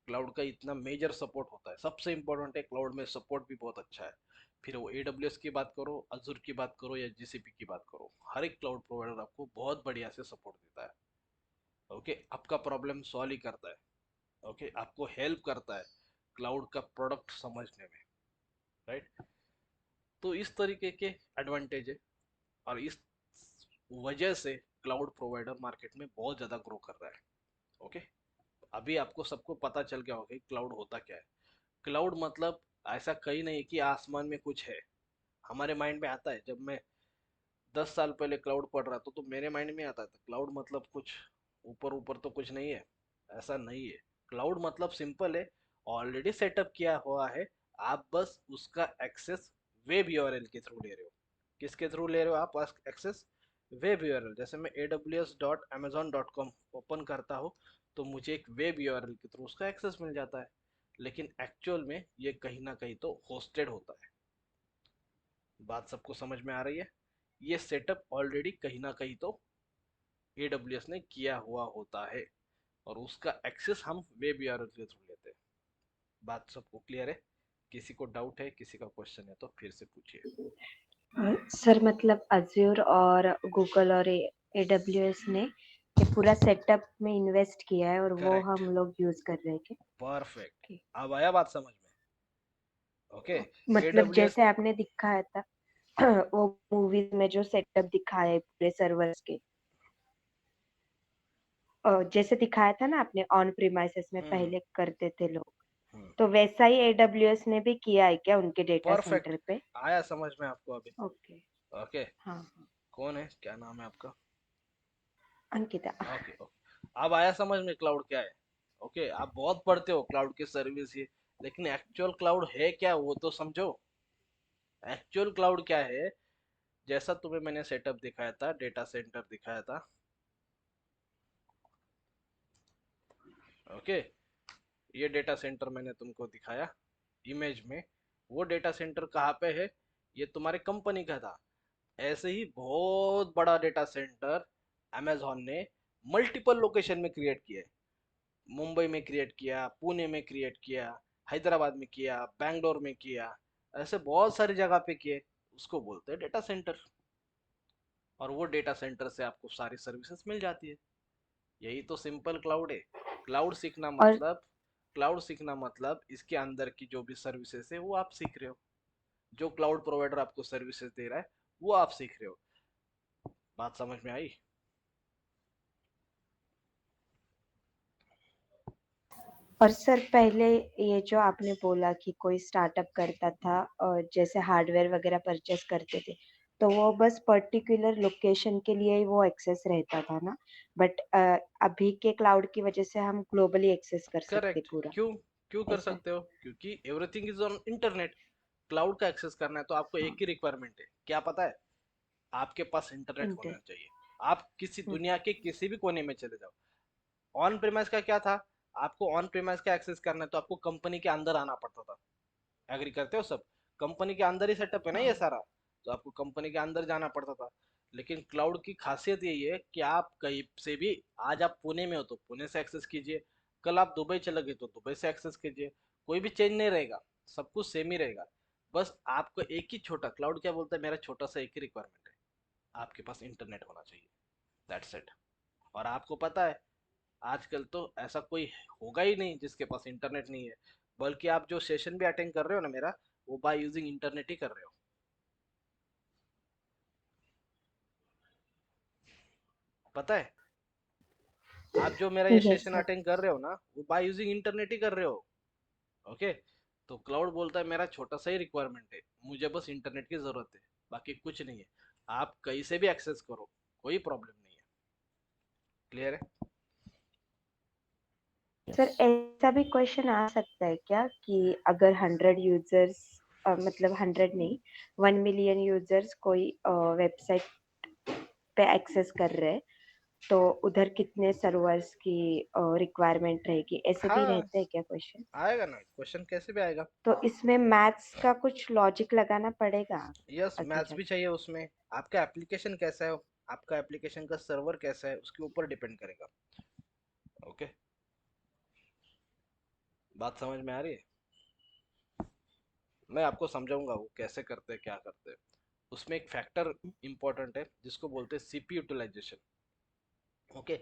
क्लाउड का इतना मेजर सपोर्ट होता है। सबसे इंपॉर्टेंट है, क्लाउड में सपोर्ट भी बहुत अच्छा है। फिर वो AWS की बात करो, अजूर की बात करो या GCP की बात करो, हर एक क्लाउड प्रोवाइडर आपको बहुत बढ़िया से सपोर्ट देता है। ओके, आपका प्रॉब्लम सॉल्व ही करता है। ओके, आपको हेल्प करता है क्लाउड का प्रोडक्ट समझने में, राइट? तो इस तरीके के एडवांटेज है, और इस वजह से क्लाउड प्रोवाइडर मार्केट में बहुत ज़्यादा ग्रो कर रहा है। ओके, अभी आपको सबको पता चल गया होगा कि क्लाउड होता क्या है। क्लाउड मतलब ऐसा कहीं नहीं कि आसमान में कुछ है। हमारे माइंड में आता है, जब मैं 10 साल पहले क्लाउड पढ़ रहा था तो मेरे माइंड में आता था क्लाउड मतलब कुछ ऊपर ऊपर तो कुछ नहीं है। ऐसा नहीं है। क्लाउड मतलब सिंपल है, ऑलरेडी सेटअप किया हुआ है, आप बस उसका एक्सेस वेब URL के थ्रू ले रहे हो। किसके थ्रू ले रहे हो आप एक्सेस? Web URL. जैसे मैं aws.amazon.com ओपन करता हूँ तो मुझे एक वेब यूआरएल के थ्रू उसका एक्सेस मिल जाता है, लेकिन एक्चुअल में ये कहीं ना कहीं तो होस्टेड होता है। बात सबको समझ में आ रही है? ये सेटअप ऑलरेडी कहीं ना कहीं तो AWS ने किया हुआ होता है और उसका एक्सेस हम वेब यूआरएल के थ्रू लेते हैं। बात सबको क्लियर है? किसी को डाउट है, किसी का क्वेश्चन है तो फिर से पूछिए। सर मतलब अज्योर और गूगल और AWS ने ये पूरा सेटअप में इन्वेस्ट किया है और वो करेक्ट, हम लोग यूज कर रहे हैं क्या? परफेक्ट। Okay. अब आया बात समझ में? ओके। मतलब AWS जैसे आपने दिखाया था वो मूवीज में जो सेटअप दिखाया है पूरे सर्वर्स के, जैसे दिखाया था ना आपने ऑन प्रीमाइसेस में पहले करते थे लोग, तो वैसा ही AWS ने भी किया है क्या उनके डेटा परफेक्ट, सेंटर पे? आया समझ में आपको अभी? ओके। ओके। हाँ, कौन है, क्या नाम है आपका? अंकिता। ओके ओके, अब आया समझ में क्लाउड क्या है? ओके, आप बहुत पढ़ते हो क्लाउड की सर्विस ये, लेकिन एक्चुअल क्लाउड है क्या वो तो समझो। एक्चुअल क्लाउड क्या है? जैसा तुम्हें मैंने सेटअप दिखाया था, डेटा सेंटर दिखाया था, ओके, ये डेटा सेंटर मैंने तुमको दिखाया इमेज में। वो डेटा सेंटर कहाँ पे है? ये तुम्हारे कंपनी का था। ऐसे ही बहुत बड़ा डेटा सेंटर अमेजोन ने मल्टीपल लोकेशन में क्रिएट किया है। मुंबई में क्रिएट किया, पुणे में क्रिएट किया, हैदराबाद में किया, बैंगलोर में किया, ऐसे बहुत सारी जगह पे किए। उसको बोलते हैं डेटा सेंटर। और वो डेटा सेंटर से आपको सारी सर्विसेज मिल जाती है। यही तो सिंपल क्लाउड है। क्लाउड सीखना और मतलब, क्लाउड सीखना मतलब इसके अंदर की जो भी सर्विसेज है वो आप सीख रहे हो। जो क्लाउड प्रोवाइडर आपको सर्विसेज दे रहा है वो आप सीख रहे हो। बात समझ में आई? और सर पहले ये जो आपने बोला कि कोई स्टार्टअप करता था और जैसे हार्डवेयर वगैरह परचेस करते थे, तो वो बस पर्टिकुलर लोकेशन के लिए ही वो एक्सेस रहता था ना, बट अभी के क्लाउड की वजह से हम ग्लोबली एक्सेस कर सकते करेक्ट। पूरा, क्यों? क्यों कर ऐसा? सकते हो? क्योंकि everything is on internet. Cloud का एक्सेस करना है तो आपको एक हाँ, ही रिक्वायरमेंट है, क्या पता है? आपके पास इंटरनेट इंटर होना चाहिए। आप किसी दुनिया के किसी भी कोने में चले जाओ। ऑन प्रीमाइस का क्या था? आपको ऑन प्रीमाइस का एक्सेस करना है तो आपको कंपनी के अंदर आना पड़ता था। एग्री करते हो सब? कंपनी के अंदर ही सेटअप है ना ये हाँ, सारा, तो आपको कंपनी के अंदर जाना पड़ता था। लेकिन क्लाउड की खासियत यही है कि आप कहीं से भी, आज आप पुणे में हो तो पुणे से एक्सेस कीजिए, कल आप दुबई चले गए तो दुबई से एक्सेस कीजिए। कोई भी चेंज नहीं रहेगा, सब कुछ सेम ही रहेगा। बस आपको एक ही छोटा, क्लाउड क्या बोलता है, मेरा छोटा सा एक ही रिक्वायरमेंट है, आपके पास इंटरनेट होना चाहिए, दैट्स इट। और आपको पता है आजकल तो ऐसा कोई होगा ही नहीं जिसके पास इंटरनेट नहीं है। बल्कि आप जो सेशन भी अटेंड कर रहे हो ना मेरा, वो बाय यूजिंग इंटरनेट ही कर रहे हो। पता है? आप जो मेरा ये यस सेशन सर। अटेंड कर रहे हो ना, वो बाय यूजिंग इंटरनेट ही कर रहे हो। ओके। तो क्लाउड बोलता है मेरा छोटा सा ही रिक्वायरमेंट है, मुझे बस इंटरनेट की जरूरत है, बाकी कुछ नहीं है। आप कहीं से भी एक्सेस करो, कोई प्रॉब्लम नहीं है। क्लियर है? सर ऐसा भी क्वेश्चन आ सकता है क्या कि अगर 100 यूजर्स, मतलब 100 नहीं, 1 मिलियन यूजर्स कोई वेबसाइट पे एक्सेस कर रहे हैं, तो उधर कितने सर्वर्स की रिक्वायरमेंट रहेगी, ऐसे भी हाँ, रहता है क्या क्वेश्चन? आएगा ना क्वेश्चन, कैसे भी आएगा। तो इसमें मैथ्स का कुछ लॉजिक लगाना पड़ेगा यस, आगे मैथ्स भी जाके? चाहिए उसमें। आपका एप्लीकेशन कैसा है, आपका एप्लीकेशन का सर्वर कैसा है, उसके ऊपर डिपेंड करेगा। ओके, बात समझ में आ रही है? मैं आपको समझाऊंगा वो कैसे करते हैं, क्या करते हैं। उसमें एक फैक्टर इंपॉर्टेंट है जिसको बोलते हैं सीपी यूटिलाइजेशन। ओके,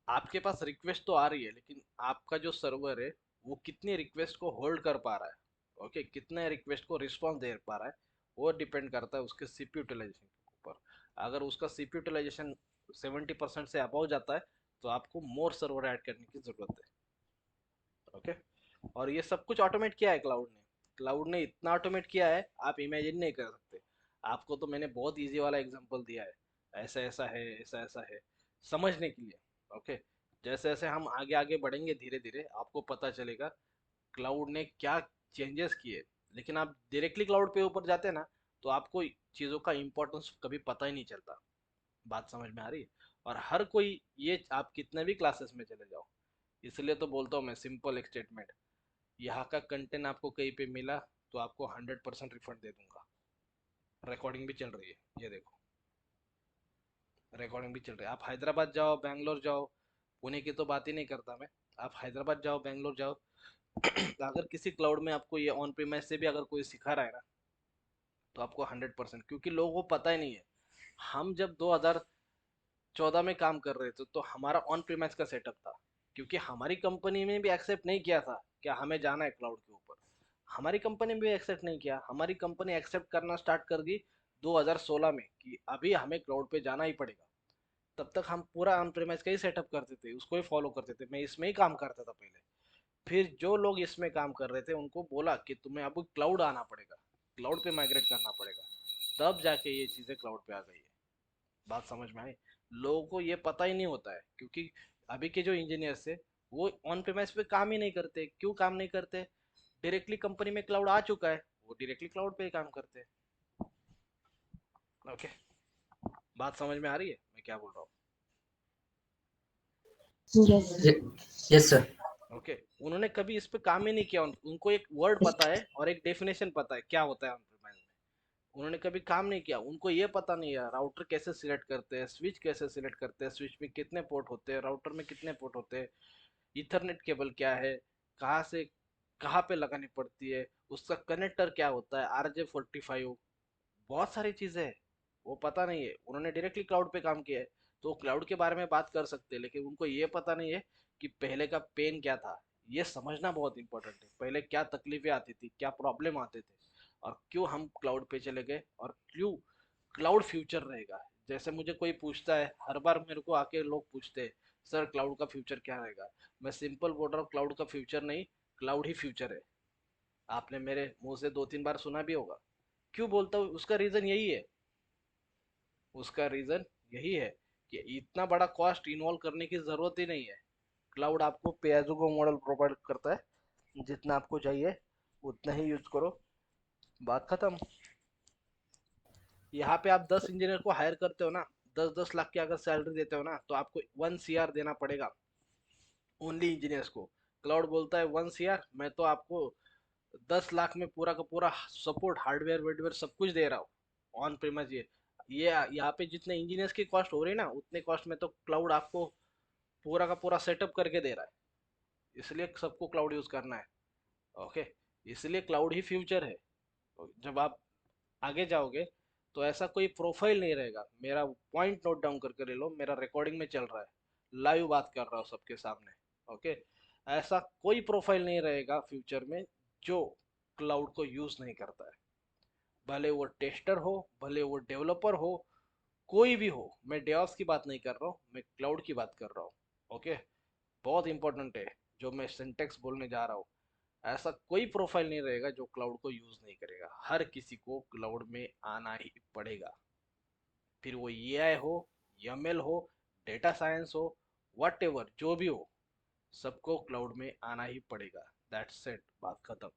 आपके पास रिक्वेस्ट तो आ रही है, लेकिन आपका जो सर्वर है वो कितनी रिक्वेस्ट को होल्ड कर पा रहा है, ओके, कितने रिक्वेस्ट को रिस्पॉन्स दे पा रहा है, वो डिपेंड करता है उसके सीपी यूटिलाइजेशन के ऊपर। अगर उसका सीपी यूटिलाइजेशन 70% से अबव जाता है तो आपको मोर सर्वर ऐड करने की जरूरत है। ओके। और ये सब कुछ ऑटोमेट किया है क्लाउड ने। क्लाउड ने इतना ऑटोमेट किया है आप इमेजिन नहीं कर सकते। आपको तो मैंने बहुत इजी वाला एग्जांपल दिया है, ऐसा ऐसा है, ऐसा ऐसा है, समझने के लिए। ओके। जैसे जैसे हम आगे आगे बढ़ेंगे धीरे धीरे आपको पता चलेगा क्लाउड ने क्या चेंजेस किए। लेकिन आप डायरेक्टली क्लाउड पे ऊपर जाते हैं ना, तो आपको चीज़ों का इम्पोर्टेंस कभी पता ही नहीं चलता। बात समझ में आ रही है? और हर कोई ये, आप कितने भी क्लासेस में चले जाओ, इसलिए तो बोलता हूँ मैं, सिंपल एक स्टेटमेंट, यहाँ का कंटेंट आपको कहीं पे मिला तो आपको 100% रिफंड दे दूंगा। रिकॉर्डिंग भी चल रही है, ये देखो, रिकॉर्डिंग भी चल रही है। आप हैदराबाद जाओ, बैंगलोर जाओ, पुणे की तो बात ही नहीं करता मैं, आप हैदराबाद जाओ, बैंगलोर जाओ, अगर किसी क्लाउड में आपको ये ऑन प्रीमाइस से भी अगर कोई सिखा रहा है ना, तो आपको 100%, क्योंकि लोगों को पता ही नहीं है। हम जब 2014 में काम कर रहे थे तो हमारा ऑन प्रीमाइस का सेटअप था, क्योंकि हमारी कंपनी में भी एक्सेप्ट नहीं किया था क्या हमें जाना है क्लाउड के ऊपर। हमारी कंपनी में भी एक्सेप्ट नहीं किया, हमारी कंपनी एक्सेप्ट करना स्टार्ट कर दी 2016 में कि अभी हमें क्लाउड पे जाना ही पड़ेगा। तब तक हम पूरा ऑन प्रीमाइस का ही सेटअप करते थे, उसको ही फॉलो करते थे, मैं इसमें ही काम करता था पहले। फिर जो लोग इसमें काम कर रहे थे उनको बोला कि तुम्हें अब क्लाउड आना पड़ेगा, क्लाउड पे माइग्रेट करना पड़ेगा, तब जाके ये चीज़ें क्लाउड पे आ गई है। बात समझ में आई? लोगों को ये पता ही नहीं होता है, क्योंकि अभी के जो इंजीनियर्स है वो ऑन प्रीमाइस पे काम ही नहीं करते। क्यों काम नहीं करते? डायरेक्टली कंपनी में क्लाउड आ चुका है, वो डायरेक्टली क्लाउड पे ही काम करते हैं। ओके, बात समझ में आ रही है मैं क्या बोल रहा हूँ? यस। Yes sir. ओके, उन्होंने कभी इस पे काम ही नहीं किया, उनको एक वर्ड पता है और एक डेफिनेशन पता है क्या होता है ऑन प्रीमाइस में, उन्होंने कभी काम नहीं किया। उनको ये पता नहीं है राउटर कैसे सिलेक्ट करते हैं, स्विच कैसे सिलेक्ट करते हैं, स्विच में कितने पोर्ट होते हैं, राउटर में कितने पोर्ट होते हैं, ईथरनेट केबल क्या है, कहाँ से कहाँ पे लगानी पड़ती है, उसका कनेक्टर क्या होता है, RJ45, बहुत सारी चीज़ें हैं, वो पता नहीं है। उन्होंने डायरेक्टली क्लाउड पे काम किया है, तो क्लाउड के बारे में बात कर सकते हैं, लेकिन उनको ये पता नहीं है कि पहले का पेन क्या था। ये समझना बहुत इंपॉर्टेंट है, पहले क्या तकलीफें आती थी, क्या प्रॉब्लम आते थे, और क्यों हम क्लाउड पे चले गए, और क्यों क्लाउड फ्यूचर रहेगा। जैसे मुझे कोई पूछता है, हर बार मेरे को आके लोग पूछते हैं, सर क्लाउड का फ्यूचर क्या रहेगा, मैं सिंपल बोल रहा हूँ, क्लाउड का फ्यूचर नहीं, क्लाउड ही फ्यूचर है। आपने मेरे मुंह से 2-3 बार सुना भी होगा। क्यों बोलता हूँ? उसका रीज़न यही है, उसका रीज़न यही है कि इतना बड़ा कॉस्ट इन्वॉल्व करने की ज़रूरत ही नहीं है। क्लाउड आपको pay as you go model provide करता है, जितना आपको चाहिए उतना ही यूज करो, बात खत्म। यहाँ पे आप 10 इंजीनियर को हायर करते हो ना, 10-10 लाख की अगर सैलरी देते हो ना, तो आपको 1 CR देना पड़ेगा ओनली इंजीनियर्स को। क्लाउड बोलता है 1 CR, मैं तो आपको 10 लाख में पूरा का पूरा सपोर्ट, हार्डवेयर वेडवेयर सब कुछ दे रहा हूँ ऑन प्रीमिस। ये यहाँ पे जितने इंजीनियर्स की कॉस्ट हो रही है ना, उतने कॉस्ट में तो क्लाउड आपको पूरा का पूरा सेटअप करके दे रहा है। इसलिए सबको क्लाउड यूज करना है। ओके, इसलिए क्लाउड ही फ्यूचर है। जब आप आगे जाओगे तो ऐसा कोई प्रोफाइल नहीं रहेगा। मेरा पॉइंट नोट डाउन करके ले लो, मेरा रिकॉर्डिंग में चल रहा है, लाइव बात कर रहा हूँ सबके सामने। ओके, ऐसा कोई प्रोफाइल नहीं रहेगा फ्यूचर में जो क्लाउड को यूज नहीं करता है। भले वो टेस्टर हो, भले वो डेवलपर हो, कोई भी हो, मैं डेवऑप्स की बात नहीं कर रहा हूँ, मैं क्लाउड की बात कर रहा हूँ। ओके, बहुत इंपॉर्टेंट है जो मैं सिंटेक्स बोलने जा रहा हूँ। ऐसा कोई प्रोफाइल नहीं रहेगा जो क्लाउड को यूज नहीं करेगा, हर किसी को क्लाउड में आना ही पड़ेगा। फिर वो AI हो, ML हो, डेटा साइंस हो, वट जो भी हो, सबको क्लाउड में आना ही पड़ेगा। दैट्स इट, बात खत्म।